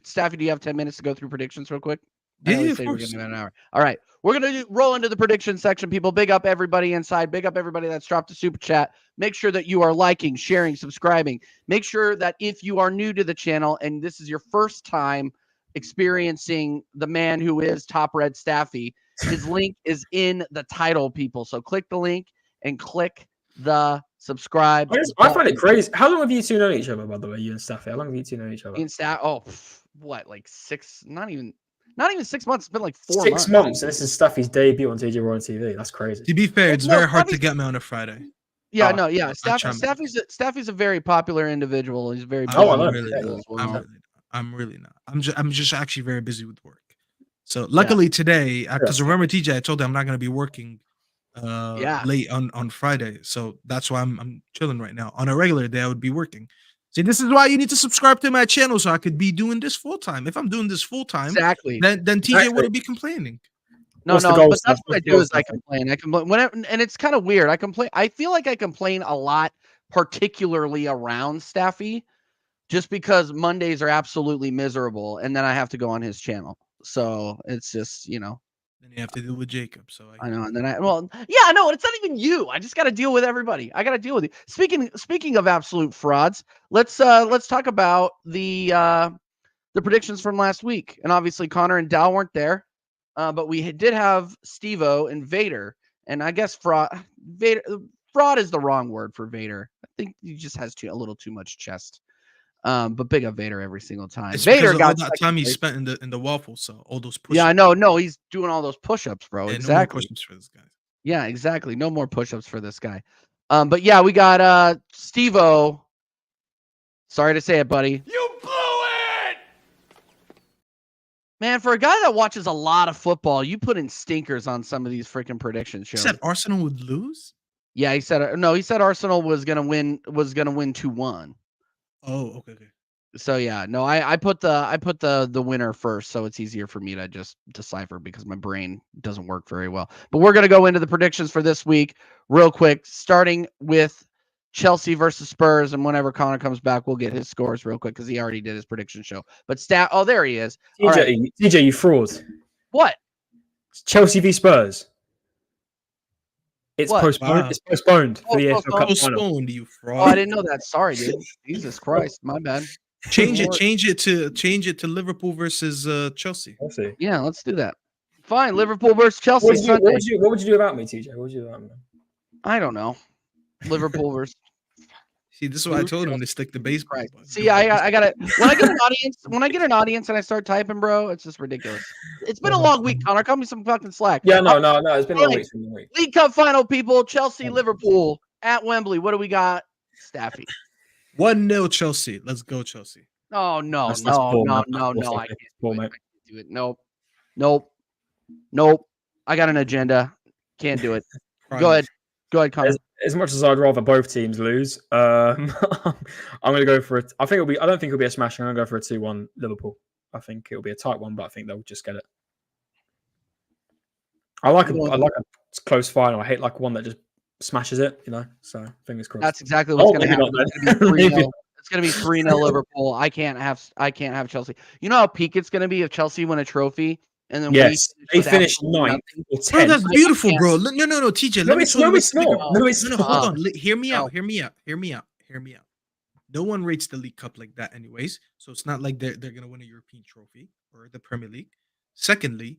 Staffy, do you have 10 minutes to go through predictions real quick? Yeah, of course. We're getting an hour. All right. We're going to roll into the prediction section, people. Big up everybody inside. Big up everybody that's dropped a super chat. Make sure that you are liking, sharing, subscribing. Make sure that if you are new to the channel and this is your first time experiencing the man who is Top Red Staffy, his link is in the title, people. So click the link and click the subscribe. I find it crazy. How long have you two known each other, by the way, you and Staffy? How long have you two known each other? Like 6, not even 6 months. It's been like 4 months. 6 months. This is Staffy's debut on TJ Roy on TV. That's crazy. To be fair, it's very hard to get me on a Friday. Yeah, Staffy's a very popular individual. He's very I'm really not. I'm just actually very busy with work. So luckily today, because remember TJ, I told him I'm not going to be working late on Friday. So that's why I'm chilling right now. On a regular day, I would be working. See, this is why you need to subscribe to my channel so I could be doing this full time. If I'm doing this full time, then TJ wouldn't be complaining. No, but that's what I do is I complain. And it's kind of weird. I complain. I feel like I complain a lot, particularly around Staffy, just because Mondays are absolutely miserable, and then I have to go on his channel. So it's just, Then you have to deal with Jacob. So I know, and then I know it's not even you. I just got to deal with everybody. I got to deal with you. Speaking of absolute frauds, let's talk about the predictions from last week. And obviously Connor and Dal weren't there, but we did have Steve-O and Vader. And I guess fraud is the wrong word for Vader. I think he just has a little too much chest. But big up Vader every single time. it's Vader because of got all that time he spent in the waffle cell, all those push-ups. Yeah, I know. No, he's doing all those push-ups, bro. Yeah, exactly. No more push-ups for this guy. Yeah, exactly. No more push-ups for this guy. But yeah, we got Steve-O. Sorry to say it, buddy. You blew it! Man, for a guy that watches a lot of football, you put in stinkers on some of these freaking prediction He shows. said Arsenal would lose? Yeah, he said no. He said Arsenal was gonna win 2-1. Oh, okay. So yeah, no, I put the winner first, so it's easier for me to just decipher because my brain doesn't work very well. But we're gonna go into the predictions for this week real quick, starting with Chelsea versus Spurs, and whenever Connor comes back, we'll get his scores real quick because he already did his prediction show. But oh, there he is. TJ, you fraud. What? Chelsea v Spurs. It's What? postponed. Wow. It's postponed for the EFL Cup final. Postponed, you Oh, I fraud. didn't know that. Sorry, dude. Jesus Christ, my bad. Change it to Liverpool versus Chelsea. Chelsea. Yeah, let's do that. Fine, Liverpool versus Chelsea What Sunday. would you do about me, TJ? What would you do about me? I don't know. Liverpool versus See, this is what I told him to stick to baseball. Christ. but- See, I got it. When I get an audience and I start typing, bro, it's just ridiculous. It's been a long week, Connor. Cut me some fucking slack. Yeah, no. It's been a Alright. week. It's been a week. League Cup final, people. Chelsea, Liverpool at Wembley. What do we got? Staffy. 1-0 Chelsea. Let's go, Chelsea. Oh no, That's no, poor, no, man. no, That's no. poor, I can't poor, do it. mate. I can't do it. Nope. I got an agenda. Can't do it. Go ahead, Connor. As much as I'd rather both teams lose, I'm going to go for it. I don't think it'll be a smash. I'm going to go for a 2-1 Liverpool. I think it'll be a tight one, but I think they'll just get it. I like a close final. I hate like one that just smashes it, So fingers crossed. That's exactly what's going to maybe happen. not then. It's going to be 3-0 Liverpool. I can't have Chelsea. You know how peak it's going to be if Chelsea win a trophy and then Yes, they with finish absolutely 9th nothing? or Bro, 10th. that's beautiful, bro. No, TJ. No, Let me it's tell you not. what's bigger. No, it's No, not. hold on. Hear me No. out. Hear me out. No one rates the League Cup like that, anyways. So it's not like they're gonna win a European trophy or the Premier League. Secondly,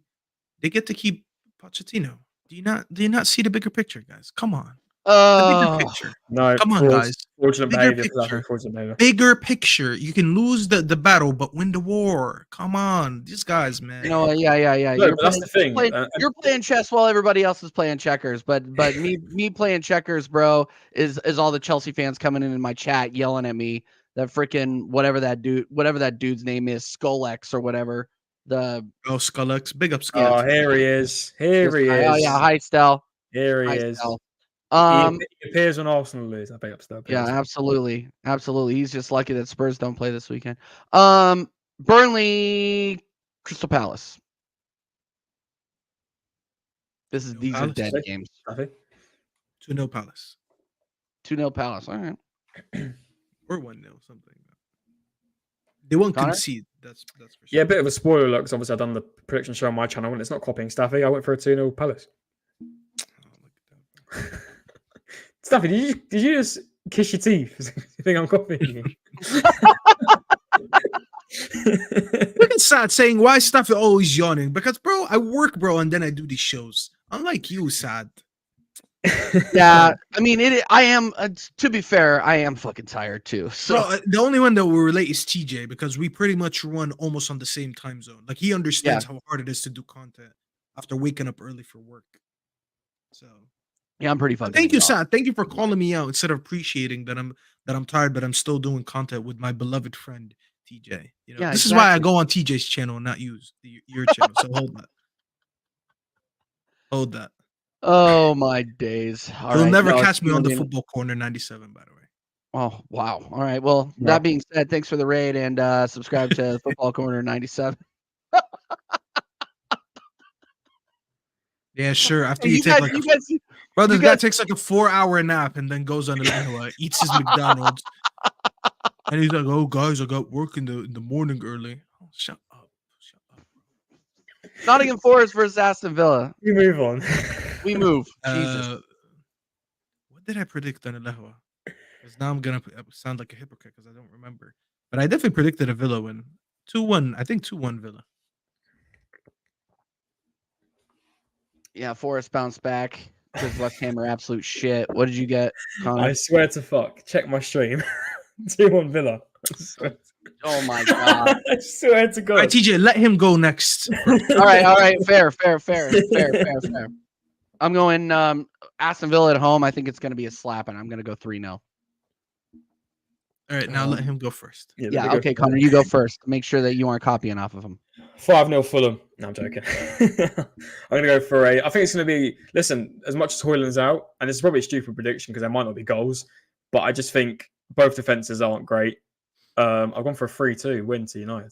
they get to keep Pochettino. Do you not see the bigger picture, guys? Come on, the bigger picture. No, Come on, guys. Fortunate Bigger behavior. picture. Fortunate behavior. Bigger picture. You can lose the battle, but win the war. Come on, these guys, man. You know, yeah. No, but that's the thing. You're playing chess while everybody else is playing checkers. But me playing checkers, bro, is all the Chelsea fans coming in my chat yelling at me. That freaking whatever that dude's name is, Skulex or whatever. Skullex. Big up Oh, Skullex. here he is. Here he is. Oh yeah, hi Stel. Here he Hi, is. Stel. He appears when Arsenal lose. I bet upstairs. Yeah, absolutely. He's just lucky that Spurs don't play this weekend. Burnley, Crystal Palace. These are dead games. 2-0 Palace. 2-0 Palace. All right. Or 1-0, something. They won't Connor? concede. That's for sure. Yeah, a bit of a spoiler alert because obviously I've done the prediction show on my channel and it's not copying Staffy. I went for a 2-0 Palace. Oh, look at that. Staffy, did you just kiss your teeth? You think I'm copying you? Look at Sad saying, why is Staffy always yawning? Because, bro, I work, bro, and then I do these shows. Unlike you, Sad. Yeah, I mean, I am. To be fair, I am fucking tired too. So Bro, the only one that will relate is TJ because we pretty much run almost on the same time zone. Like he understands how hard it is to do content after waking up early for work. So yeah, I'm pretty fucking. thank you, exhausted. Sad. Thank you for calling me out instead of appreciating that I'm tired, but I'm still doing content with my beloved friend TJ. You know, Yeah, this is why I exactly. go on TJ's channel and not use your channel. So hold that. Hold that. Oh my days! All You'll right, never no, catch me on the I mean- Football Corner 97, by the way. Oh wow! All right. Well, Yeah. that being said, thanks for the raid and subscribe to Football Corner 97. Yeah, sure. After You you take guys, like, you guys, bro, this you guy guys- takes like a 4-hour nap and then goes on the Lehua, eats his McDonald's, and he's like, "Oh, guys, I got work in the morning early." Oh, shut up, shut up. Nottingham Forest versus Aston Villa. We move on. We move. Jesus. What did I predict on the Lehua? Because now I'm gonna sound like a hypocrite because I don't remember. But I definitely predicted a Villa win. 2-1. I think 2-1 Villa. Yeah, Forest bounced back because West Ham are absolute shit. What did you get, Connor? I swear to fuck. Check my stream. 2-1 Villa. Oh my god. I swear to God. All right, TJ, let him go next. All right. Fair. I'm going Aston Villa at home. I think it's going to be a slap, and I'm going to go 3-0. All right, now let him go first. Yeah, okay, Connor, you go first. Make sure that you aren't copying off of him. 5-0 Fulham. No, I'm joking. I'm going to go for I think it's going to be, listen, as much as Højlund's out, and this is probably a stupid prediction because there might not be goals, but I just think both defenses aren't great. I've gone for a 3-2 win to United.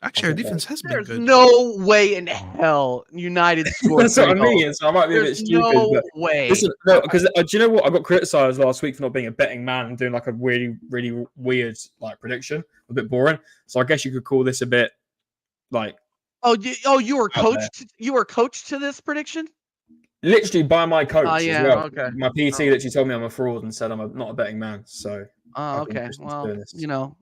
Actually, our defense has been There's good. no way in hell United scored. That's what I 3 goals. mean. So I might be a bit There's stupid. no but way. listen, no, because do you know what? I got criticised last week for not being a betting man and doing like a really, really weird like prediction, a bit boring. So I guess you could call this a bit like You were out coached. You were coached to this prediction. literally by my coach Oh, as yeah, well. okay. My PT literally told me I'm a fraud and said I'm not a betting man. So Oh, I've been okay. Christian Well, doing this. you know,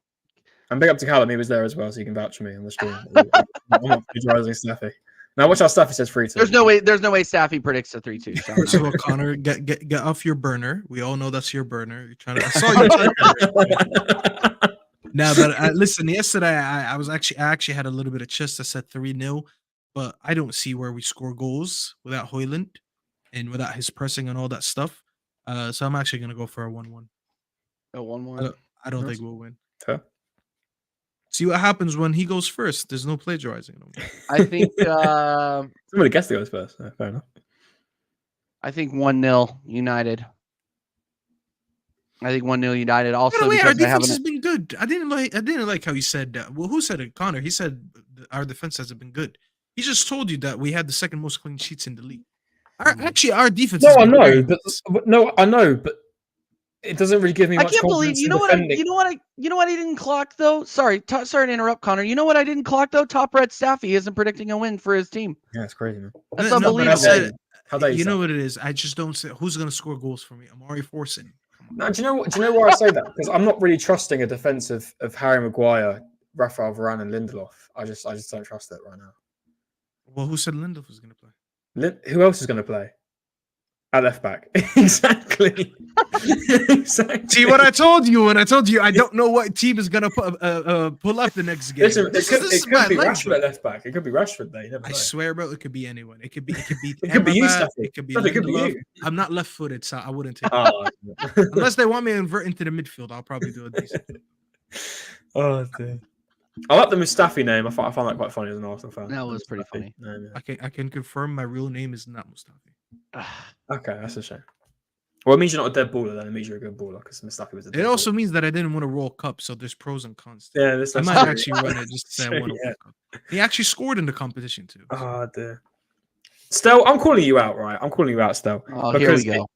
and big up to Callum, he was there as well, so you can vouch for me on the stream. I'm not plagiarising Staffy. Now watch how Staffy says 3-2. there's no way Staffy predicts a 3-2. First of all, Connor, get off your burner. We all know that's your burner. You're trying to. I saw you. No, but listen. Yesterday, I actually had a little bit of chest. I said 3-0, but I don't see where we score goals without Højlund and without his pressing and all that stuff. So I'm actually gonna go for a 1-1. A 1-1. I don't think we'll win. Fair. See what happens when he goes first. There's no plagiarizing. No more. I think. Somebody guessed the goes first. Fair enough. I think 1-0 United. I think 1-0 United. Also, By the way, our because I defense haven't. has been good. I didn't like how he said that. Well, who said it? Connor. He said our defense hasn't been good. He just told you that we had the second most clean sheets in the league. Our defense. No, has I been know, very but good. no, I know, but it doesn't really give me I much can't believe confidence you in know what defending. you know what I didn't clock though. Sorry to interrupt, Connor. You know what I didn't clock though. Top Red Staffy isn't predicting a win for his team. Yeah, it's crazy, man. That's No, but I unbelievable. said- How dare You say know that? what it is. I just don't say who's going to score goals for me. Amari Forson. No, do you know what? Do you know why I say that? Because I'm not really trusting a defense of Harry Maguire, Rafael Varane, and Lindelof. I just don't trust it right now. Well, who said Lindelof was going to play? Who else is going to play at left back? Exactly. Exactly. See what I told you when I told you I don't know what team is going to pull up the next game. Listen, This it is could my be leg, Rashford bro. at left back. It could be Rashford there. You never I know. swear, bro, it could be anyone. It could be It could be you, Amrabat, Staffy. it could be Staffy, it could be Lindelof. you. I'm not left-footed, so I wouldn't take it. Oh, Unless they want me to invert into the midfield, I'll probably do a decent. oh dear. I like the Mustafi name. I find that quite funny as an Arsenal fan. That was pretty Mustafi funny. name, yeah. I can confirm my real name is not Mustafi. Okay, that's a shame. Well, it means you're not a dead baller then. It means you're a good baller because Mustafi was a dead It also baller. means that I didn't win a World Cup, so there's pros and cons. to it. Yeah, this I that's might true. actually run it just to say I won a Yeah. World Cup. He actually scored in the competition too. so- Oh dear. Stel, I'm calling you out, right? I'm calling you out, Stel. Oh, here we Because go.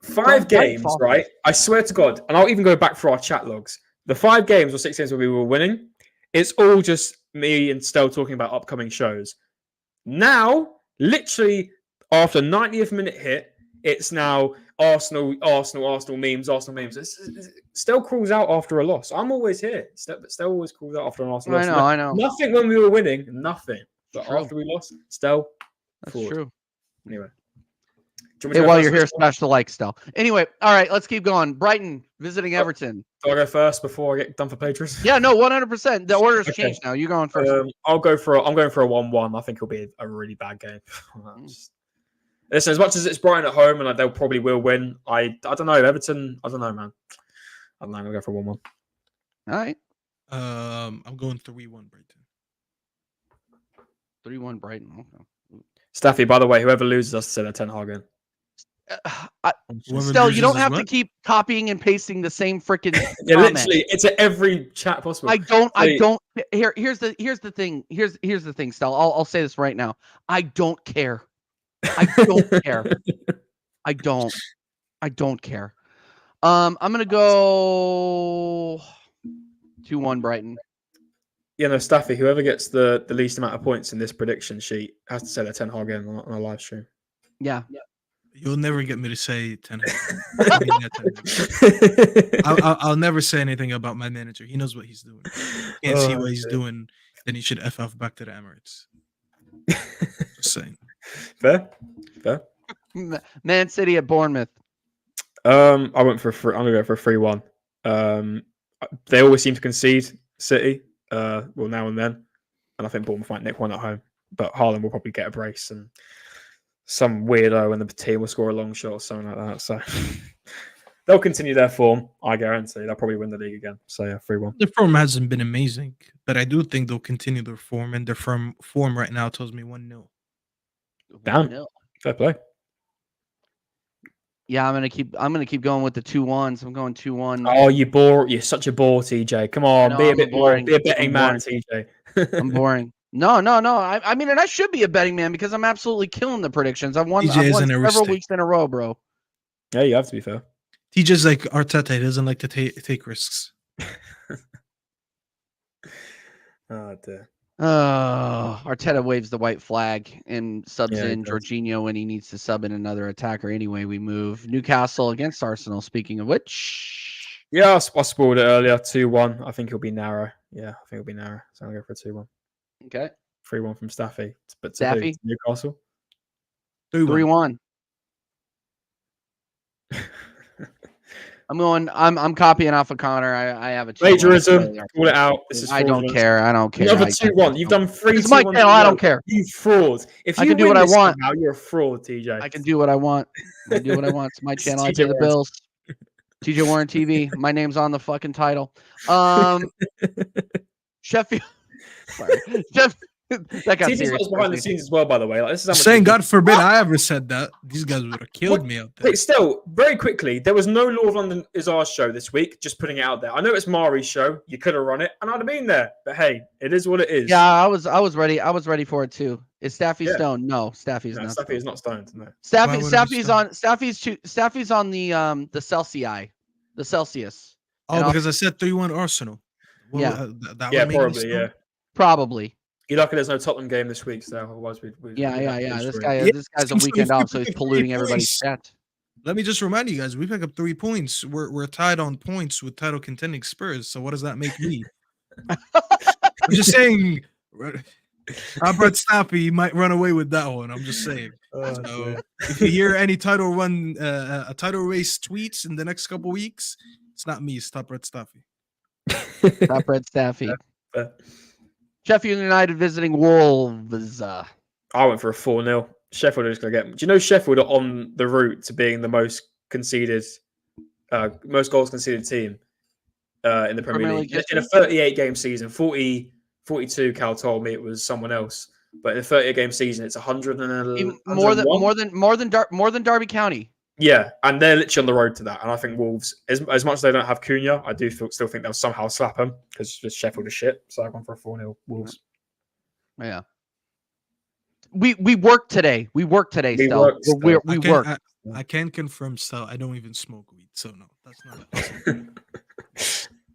5 Don't fight games, Foster. right? I swear to God, and I'll even go back for our chat logs. The 5 games or 6 games where we were winning, it's all just me and Stel talking about upcoming shows. Now, literally after 90th minute hit, it's now Arsenal memes. Stel crawls out after a loss. I'm always here. Stel always crawls out after an Arsenal loss. I know. Nothing when we were winning, nothing. But True. after we lost, Stel, That's forward. true. Anyway. Do you want me Hey, to go while first you're or here, shall smash the like still. Anyway, all right, let's keep going. Brighton visiting Everton. I go first before I get done for plagiarism? Yeah, no, 100%. The order's Okay. changed now. You going first? I'm going for a 1-1. I think it'll be a really bad game. Listen, as much as it's Brighton at home and they'll probably will win, I don't know. Everton, I don't know, man. I don't know. I'm going to go for 1-1. All right, I'm going 3-1 Brighton. 3-1 Brighton. Okay. Staffy, by the way, whoever loses has to say that Ten Hag in. Whoever Stell, loses you don't is have to what? keep copying and pasting the same freaking Yeah, comment. literally, it's at every chat possible. I don't. Wait. Here's the thing. Here's the thing, Stell. I'll say this right now. I don't care. I don't care. I don't care. I'm gonna go 2-1 Brighton. You know, Staffy, whoever gets the least amount of points in this prediction sheet has to say that Ten Hag in on a live stream. Yeah. You'll never get me to say 10. I'll never say anything about my manager. He knows what he's doing. Can't see what he's doing. Then he should F off back to the Emirates. Just saying. Fair. Man City at Bournemouth. I'm gonna go for a 3-1. They always seem to concede City. Well, now and then, and I think Bournemouth might nick one at home. But Haaland will probably get a brace, and some weirdo in the team will score a long shot or something like that. So they'll continue their form. I guarantee they'll probably win the league again. So yeah, 3-1. The form hasn't been amazing, but I do think they'll continue their form, and their form right now tells me 1-0. Damn. 1-0. Fair play. Yeah, I'm gonna keep going with the 2-1s. I'm going 2-1. Oh, you're such a bore, TJ. Come on, be a bit more. Be a betting man, TJ. I'm boring. No. I mean, and I should be a betting man because I'm absolutely killing the predictions. I've won several weeks in a row, bro. Yeah, you have to be fair. TJ's like Arteta. He doesn't like to take risks. Oh dear. Arteta waves the white flag and subs Yeah, he in does. Jorginho when he needs to sub in another attacker. Anyway, we move Newcastle against Arsenal. Speaking of which, Yeah, I spoiled it earlier. 2-1. I think it'll be narrow. Yeah, I think it'll be narrow. So I'm going to go for a 2-1. okay, 3-1 from Staffy. But to Staffy? who? To Newcastle. 3-1. I'm copying off of Connor. I have a 2-1. Plagiarism. Call it out. This is I don't fraudulent. care. I don't care. Another 2-1. You've done 3 It's my 2-1s channel. in a I row. don't care. You fraud. If I you can do win what I this want. somehow, you're a fraud, TJ. I can do what I want. I do what I want. It's my It's channel. I TJ pay the Warren. bills. TJ Warren TV. My name's on the fucking title. Sheffield. Sorry. That got TJ's serious. got us behind the scenes as well, by the way. Like, this is how much Saying God forbid I ever said that. These guys would have killed me out there. Wait, still, very quickly, there was no Law of London is our show this week. Just putting it out there. I know it's Mari's show. You could have run it, and I'd have been there. But hey, it is what it is. Yeah, I was ready. I was ready for it too. Is Staffy Yeah. stoned? No, Staffy's No, not. Staffy is not stoned. No. Why would I be Staffy's on the Celsius. The Celsius. Oh, And because I said 3-1 Arsenal. Well, Yeah. that Yeah, would make me probably. stoned? Yeah. Probably. You're lucky there's no Tottenham game this week, so otherwise we'd Yeah. This guy's Yeah, a weekend off, so he's polluting 3 everybody's points. chat. Let me just remind you guys, we pick up 3 points. We're tied on points with title contending Spurs. So what does that make me? I'm just saying, Robert Staffy might run away with that one. I'm just saying. So if you hear any title race tweets in the next couple weeks, it's not me. It's Top Red Staffy. Top Red Staffy. Sheffield United visiting Wolves. I went for a 4-0. Sheffield are just going to get. Do you know Sheffield are on the route to being the most goals conceded team in the Premier League in a 38-game season? 42. Cal told me it was someone else, but in a 38-game season, it's 111. More than Derby County. Yeah, and they're literally on the road to that. And I think Wolves, as much as they don't have Cunha, I do still think they'll somehow slap them because Sheffield is shit. So I've gone for a 4-0 Wolves. Yeah. We worked today. We worked today, Stel. We worked. I can confirm, Stel. I don't even smoke weed, so no, that's not.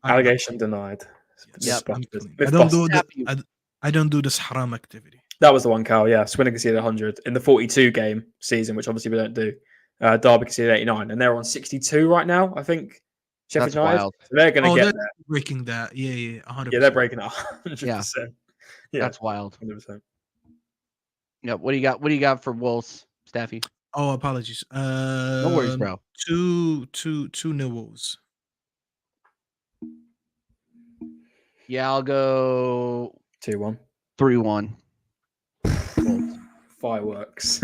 Allegation denied. Yep. I don't do this haram activity. That was the one, Cal. Yeah, Swindon conceded 100 in the 42-game season, which obviously we don't do. Derby conceded 89, and they're on 62 right now. I think Sheffield United. Wild. So they're going to get there. Breaking that. Yeah, 100%. Yeah, they're breaking it 100%. Yeah, that's wild. 100%. Yeah, what do you got? What do you got for Wolves, Staffy? Oh, apologies. No worries, bro. 2-0 Wolves. Yeah, I'll go 2-1. 3-1. Fireworks.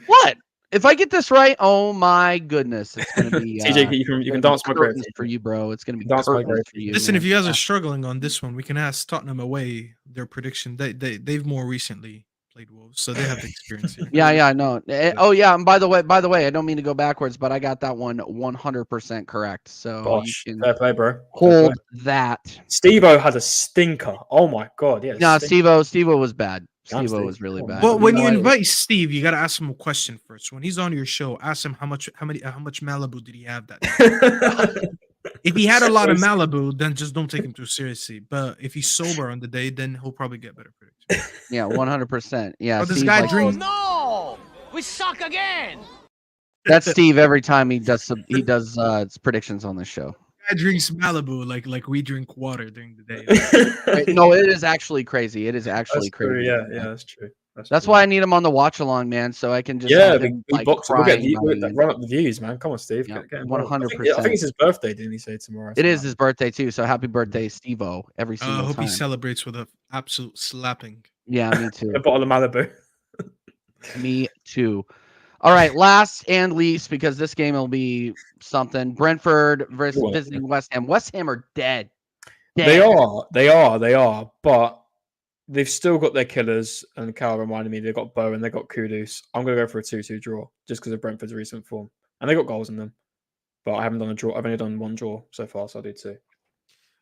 What? If I get this right, oh my goodness, it's gonna be TJ, you can dance my grave for you, bro. It's gonna be dance my grave for you. Listen, man. if you guys are struggling on this one, we can ask Tottenham away their prediction. They've more recently played Wolves, so they have the experience here. Yeah, no. Oh yeah, and by the way, I don't mean to go backwards, but I got that one 100% correct. So Gosh, you can fair play, bro. Fair hold play. that. Steve-O had a stinker. Oh my god, yeah. No, Steve-O was bad. Damn, Steve-O Steve. was really Come on, bad. Well, when No, you I- invite Steve, you gotta ask him a question first. When he's on your show, ask him how much Malibu did he have that day? If he had a lot of Malibu, then just don't take him too seriously. But if he's sober on the day, then he'll probably get better predictions. Yeah, 100%. Yeah, But this Steve guy likes- drinks. No, we suck again. That's Steve every time he does predictions on the show. Guy drinks Malibu like we drink water during the day. No, it is actually crazy. It is actually That's true. crazy. Yeah, that's true. That's true. why I need him on the watch along, man, so I can just Yeah, have big, him, big like, boxer. We'll get crying about it. run up the views, man. Come on, Steve. Yeah, Get involved. 100%. I think it's his birthday, didn't he say tomorrow? It is his birthday too, so happy birthday, Steve-O, every I single hope time. he celebrates with an absolute slapping. Yeah, me too. A bottle of Malibu. Me too. All right, last and least, because this game will be something. Brentford versus Well, visiting West Ham. West Ham are dead. They are, but they've still got their killers. And Cal reminded me they've got Bow and they've got Kudus. I'm going to go for a 2-2 draw just because of Brentford's recent form. And they got goals in them. But I haven't done a draw. I've only done one draw so far, so I'll do 2.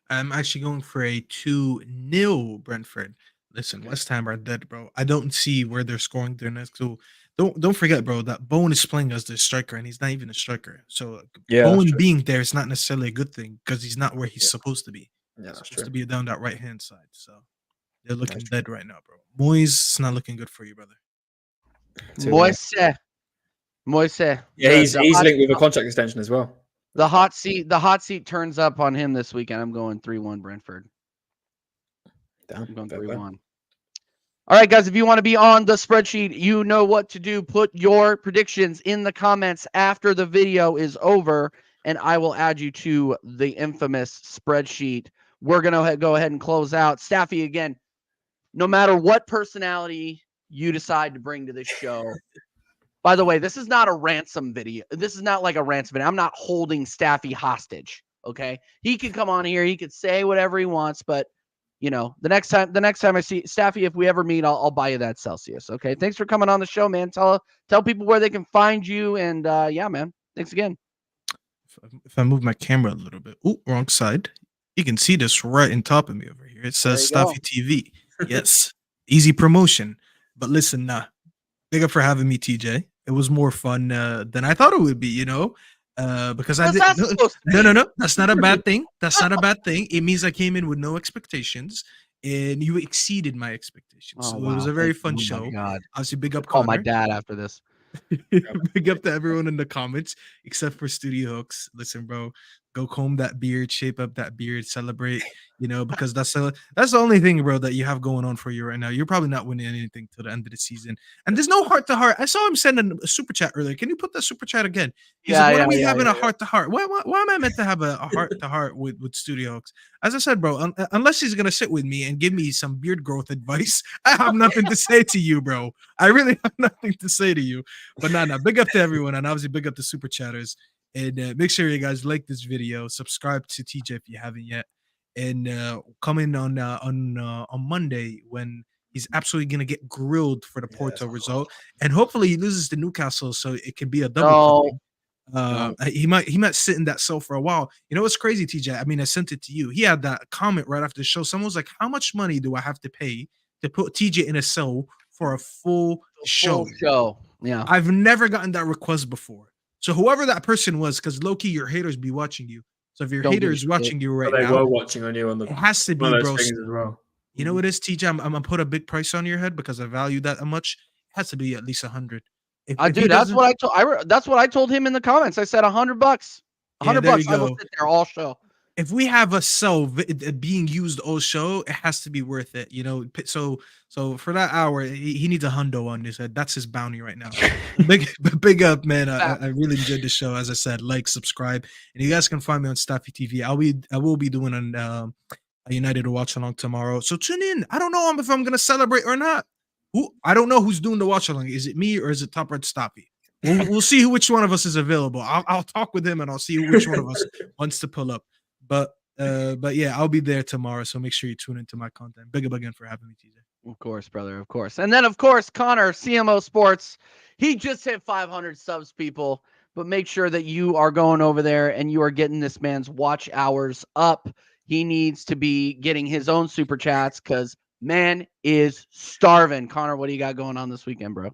I'm actually going for a 2-0 Brentford. Listen, West Ham are dead, bro. I don't see where they're scoring their next goal. Don't forget, bro, that Bowen is playing as the striker, and he's not even a striker. So Yeah, that's Bowen true. being there is not necessarily a good thing because he's not where he's supposed to be. Yeah, He's that's supposed true. to be down that right hand side. So they're looking That's dead right now, bro. Moyes, it's not looking good for you, brother. Moise. Yeah, he's The hot- linked with a contract extension as well. The hot seat turns up on him this weekend. I'm going 3-1 Brentford. Damn, I'm going fair play. 3-1. All right, guys, if you want to be on the spreadsheet, you know what to do. Put your predictions in the comments after the video is over, and I will add you to the infamous spreadsheet. We're going to go ahead and close out. Staffy, again, no matter what personality you decide to bring to this show. By the way, this is not a ransom video. This is not like a ransom video. I'm not holding Staffy hostage, okay? He can come on here. He could say whatever he wants, but you know, the next time I see Staffy, if we ever meet, I'll buy you that Celsius. Okay. Thanks for coming on the show, man. Tell people where they can find you. And yeah, man. Thanks again. If I move my camera a little bit, oh, wrong side. You can see this right on top of me over here. It says There you go. Staffy TV. Yes, easy promotion. But listen, big up for having me, TJ. It was more fun than I thought it would be. You know, because I What's did. that supposed to No. That's not a bad thing. That's not a bad thing. It means I came in with no expectations, and you exceeded my expectations. Oh, So it was wow. a very Thank fun you. show. Oh my God. Obviously, big up Call my Connor. dad after this. Big up to everyone in the comments, except for Studio Hooks. Listen, bro, go comb that beard, shape up that beard, celebrate. You know, because that's the only thing, bro, that you have going on for you right now. You're probably not winning anything till the end of the season, and there's no heart to heart. I saw him sending a super chat earlier. Can you put that super chat again? He said, "When are we having a heart to heart? Why am I meant to have a heart to heart with Studio Hooks?" As I said, bro, unless he's gonna sit with me and give me some beard growth advice, I have nothing to say to you, bro. I really have nothing to say to you. But nah, big up to everyone, and obviously big up to super chatters. And make sure you guys like this video, subscribe to TJ if you haven't yet, and come in on Monday when he's absolutely gonna get grilled for the Porto result, and hopefully he loses to Newcastle so it can be a double. He might sit in that cell for a while. You know what's crazy, TJ? I mean, I sent it to you. He had that comment right after the show. Someone was like, "How much money do I have to pay to put TJ in a cell for a full show?" Yeah. I've never gotten that request before. So whoever that person was, because low-key your haters be watching you. So if your Don't give hater a is shit. watching you right They now, were watching on you on the it has to be, one of bro. those things as well. You know what it is, TJ? I'm gonna put a big price on your head because I value that much. It has to be at least 100. Dude, that's what I told. That's what I told him in the comments. I said $100. Yeah, $100. there you I will go. sit there all show. If we have a cell being used all show, it has to be worth it. You know, so for that hour, he needs a hundo on his head. That's his bounty right now. big up, man. I really enjoyed the show. As I said, like, subscribe, and you guys can find me on Staffy TV. I will be doing a United watch along tomorrow. So tune in. I don't know if I'm gonna celebrate or not. I don't know who's doing the watch along. Is it me or is it Top Red Staffy? We'll see which one of us is available. I'll talk with him and I'll see which one of us wants to pull up. But yeah, I'll be there tomorrow. So make sure you tune into my content. Big up again for having me, TJ. Of course, brother. Of course. And then, of course, Connor, CMO Sports. He just hit 500 subs, people. But make sure that you are going over there and you are getting this man's watch hours up. He needs to be getting his own super chats because man is starving. Connor, what do you got going on this weekend, bro?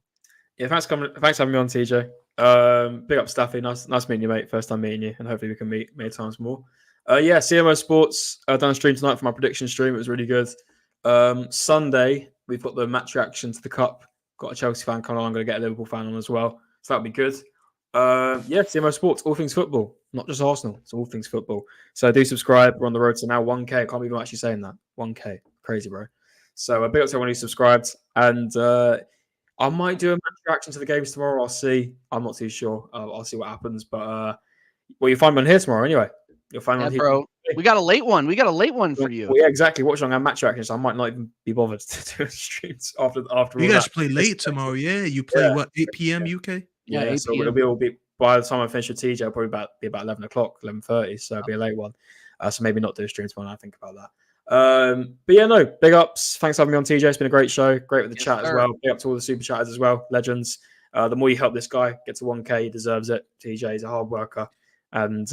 Yeah, thanks for having me on, TJ. Big up, Staffy. Nice meeting you, mate. First time meeting you, and hopefully we can meet many times more. Yeah, CMO Sports. Done a stream tonight for my prediction stream. It was really good. Sunday we've got the match reaction to the cup. Got a Chelsea fan coming on. I'm going to get a Liverpool fan on as well, so that'll be good. Yeah, CMO Sports, all things football, not just Arsenal. It's all things football. So do subscribe. We're on the road to now 1K. I can't believe I'm actually saying that. 1K, crazy, bro. So big up to everyone who subscribed, and I might do a match reaction to the games tomorrow. I'll see. I'm not too sure. I'll see what happens. But well, you'll find me on here tomorrow anyway. You'll find me on here. Bro. We got a late one. We got a late one for you. Well, yeah, exactly. Watch on our match reactions. I might not even be bothered to do streams after. You guys play late tomorrow, yeah? You play what, 8 p.m. UK? Yeah, 8 so it'll be by the time I finish with TJ, it'll probably be about 11 o'clock, 11:30. So it'll be a late one. So maybe not do a stream tomorrow. I think about that. But yeah, no, big ups. Thanks for having me on, TJ. It's been a great show. Great with the chat as well. Big up to all the super chatters as well. Legends. The more you help this guy get to 1K, he deserves it. TJ is a hard worker. And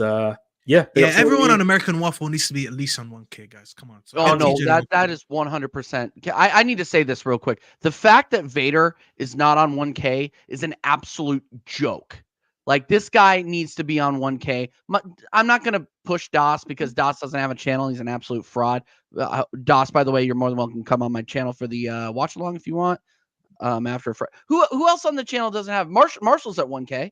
yeah, everyone on American Waffle needs to be at least on 1K, guys. Come on. So no, that is 100%. I need to say this real quick. The fact that Vader is not on 1K is an absolute joke. Like, this guy needs to be on 1K. I'm not going to push DOS because DOS doesn't have a channel. He's an absolute fraud. DOS, by the way, you're more than welcome to come on my channel for the watch along if you want. After who else on the channel doesn't have Marshall's at 1K?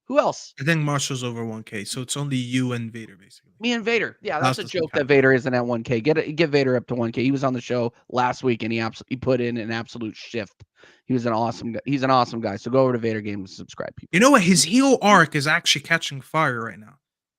Who else? I think Marshall's over 1K, so it's only you and Vader, basically. Me and Vader. Yeah, that's a joke that Vader isn't at 1K. Get Vader up to 1K. He was on the show last week, and he put in an absolute shift. He was an awesome guy. He's an awesome guy. So go over to Vader Games and subscribe, people. You know what? His heel arc is actually catching fire right now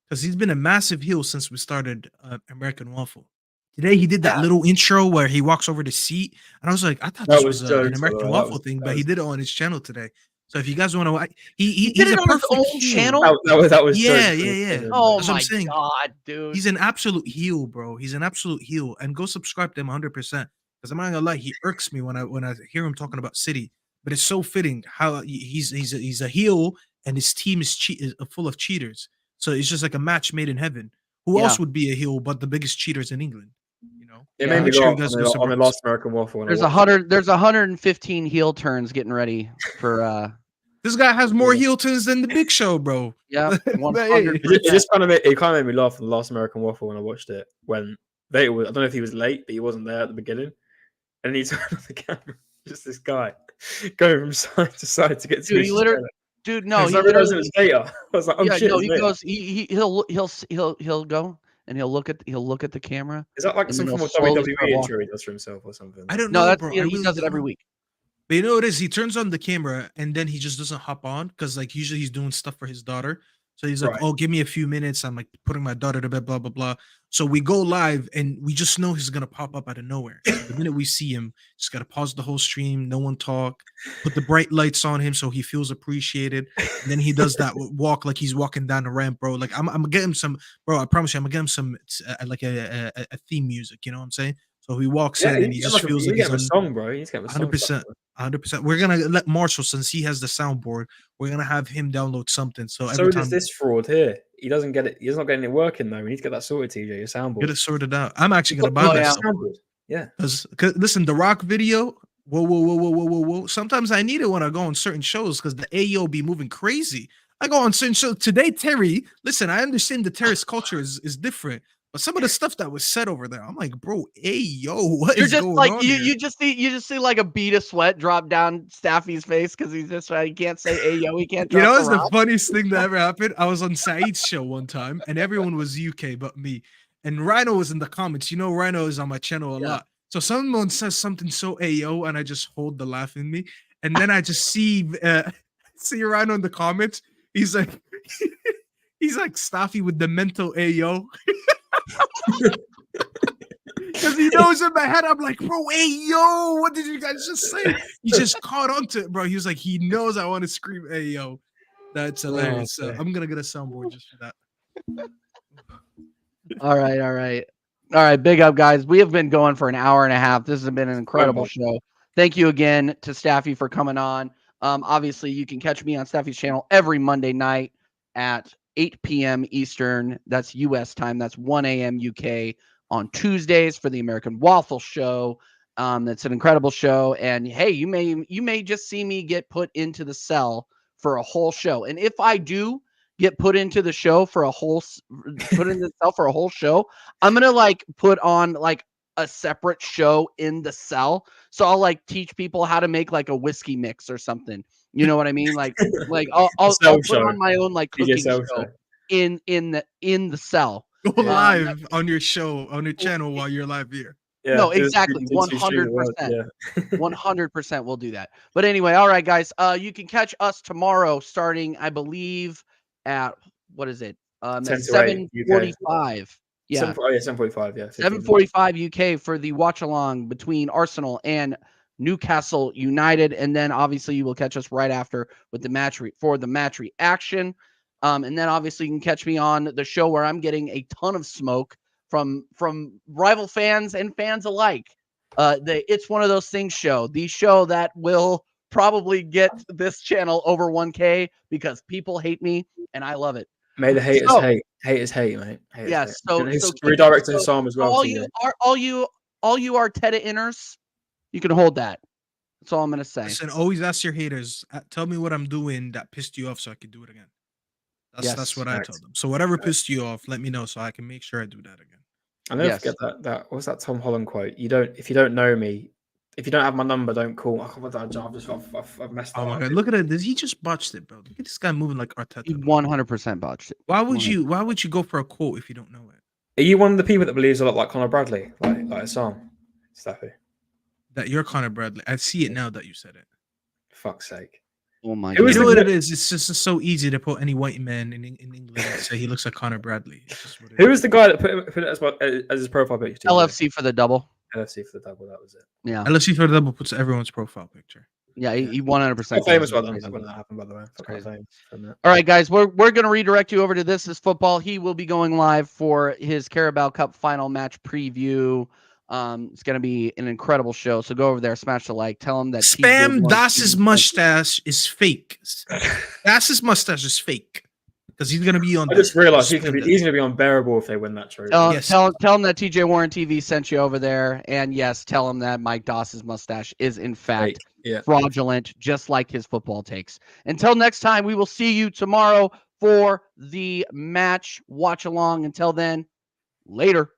because he's been a massive heel since we started American Waffle. Today he did that little intro where he walks over the seat, and I was like, I thought this was an American Waffle thing, but he did it on his channel today. So if you guys want to watch, he did it on his own channel. That was yeah. Oh my god, dude! He's an absolute heel, bro. He's an absolute heel, and go subscribe to him 100%. Because I'm not gonna lie, he irks me when I hear him talking about City. But it's so fitting how he's a heel, and his team is full of cheaters. So it's just like a match made in heaven. Who else would be a heel but the biggest cheaters in England? You know, it made me go on the last American Waffle. There's 115 heel turns getting ready for. This guy has more heel turns than the Big Show, bro. Yeah, it kind of made me laugh on the last American Waffle when I watched it. When I don't know if he was late, but he wasn't there at the beginning, and he turned on the camera. Just this guy going from side to side to get to his dude. No, he literally was later. I was like, oh shit. No, he goes. He'll go and he'll look at the camera. Is that like some form of WWE intro he does for himself or something? I don't know. No, bro. He does it every week. But you know what it is? He turns on the camera and then he just doesn't hop on because like usually he's doing stuff for his daughter. So he's like, oh, give me a few minutes. I'm like putting my daughter to bed, blah, blah, blah. So we go live and we just know he's going to pop up out of nowhere. So the minute we see him, just got to pause the whole stream. No one talk, put the bright lights on him so he feels appreciated. And then he does that walk like he's walking down the ramp, bro. Like I'm going to get him some, bro, I promise you, I'm going to get him some like a theme music. You know what I'm saying? So he walks in and he just feels like he's on a song, bro. He's got a song. 100%. We're gonna let Marshall, since he has the soundboard, we're gonna have him download something. So does this fraud here. He doesn't get it. He's not getting it working though. We need to get that sorted, TJ. Your soundboard. Get it sorted out. I'm actually gonna buy that soundboard. Yeah. Cause listen, the Rock video. Whoa. Sometimes I need it when I go on certain shows because the AO be moving crazy. I go on certain shows today. Terry, listen, I understand the terrorist culture is different. But some of the stuff that was said over there, I'm like, bro, hey, yo, what is going on here? You just see like a bead of sweat drop down Staffy's face because he's just he can't say hey yo, he can't. You know, it's the funniest thing that ever happened. I was on Saeed's show one time, and everyone was UK but me. And Rhino was in the comments. You know, Rhino is on my channel a lot. So someone says something so ayo, and I just hold the laugh in me, and then I just see Rhino in the comments. He's like Staffy with the mental ayo. Because he knows in my head, I'm like, bro, hey, yo, what did you guys just say? He just caught on to it, bro. He was like, he knows I want to scream, hey, yo. That's hilarious. I'm going to get a soundboard just for that. All right. All right, big up, guys. We have been going for an hour and a half. This has been an incredible show. Thank you again to Staffy for coming on. Obviously, you can catch me on Staffy's channel every Monday night at 8 p.m. Eastern. That's U.S. time. That's 1 a.m. UK on Tuesdays for the American Waffle Show. That's an incredible show. And hey, you may just see me get put into the cell for a whole show. And if I do get put into the show for a whole show, I'm gonna like put on like a separate show in the cell. So I'll like teach people how to make like a whiskey mix or something. You know what I mean? Like I'll put on my own like cooking show in the cell. Go live on your show, on your channel while you're live here. Yeah, no, exactly. 100%. 100% we'll do that. But anyway, all right, guys. You can catch us tomorrow starting, I believe, at what is it? 7:45. Yeah. 7:45. Yeah. 7:45 UK for the watch along between Arsenal and Newcastle United, and then obviously you will catch us right after with the match reaction. And then obviously you can catch me on the show where I'm getting a ton of smoke from rival fans and fans alike. It's one of those things show, the show that will probably get this channel over 1K because people hate me and I love it. May the haters hate. Haters hate, mate. Yes. So redirect to Sam as well. All you Arteta-inners, you can hold that. That's all I'm gonna say. Listen, always ask your haters. Tell me what I'm doing that pissed you off, so I can do it again. That's what I told them. So whatever pissed you off, let me know so I can make sure I do that again. I never forget that. What was that Tom Holland quote? If you don't know me, if you don't have my number, don't call. I've messed up. Oh my god! Look at it. He just botched it, bro. Look at this guy moving like Arteta. He 100% botched it. Why would you go for a quote if you don't know it? Are you one of the people that believes a lot like Conor Bradley, like Sam, Staffy? That you're Conor Bradley. I see it now that you said it. Fuck's sake. Oh my god. You know what it is? It's just so easy to put any white man in England and say he looks like Conor Bradley. Who was the guy that put it as his profile picture? LFC for the double. LFC for the double, that was it. Yeah. LFC for the double puts everyone's profile picture. Yeah, he 100%. Famous when that happened, by the way. All right, guys, we're going to redirect you over to This Is Football. He will be going live for his Carabao Cup final match preview. It's going to be an incredible show. So go over there, smash the like, tell him that Spam Das's mustache is fake. Das's mustache is fake because he's going to be on. I just realized he's going to be unbearable if they win that trophy. Tell him that TJ Warren TV sent you over there, and yes, tell him that Mike Doss's mustache is in fact fraudulent, just like his football takes. Until next time, we will see you tomorrow for the match watch along. Until then, later.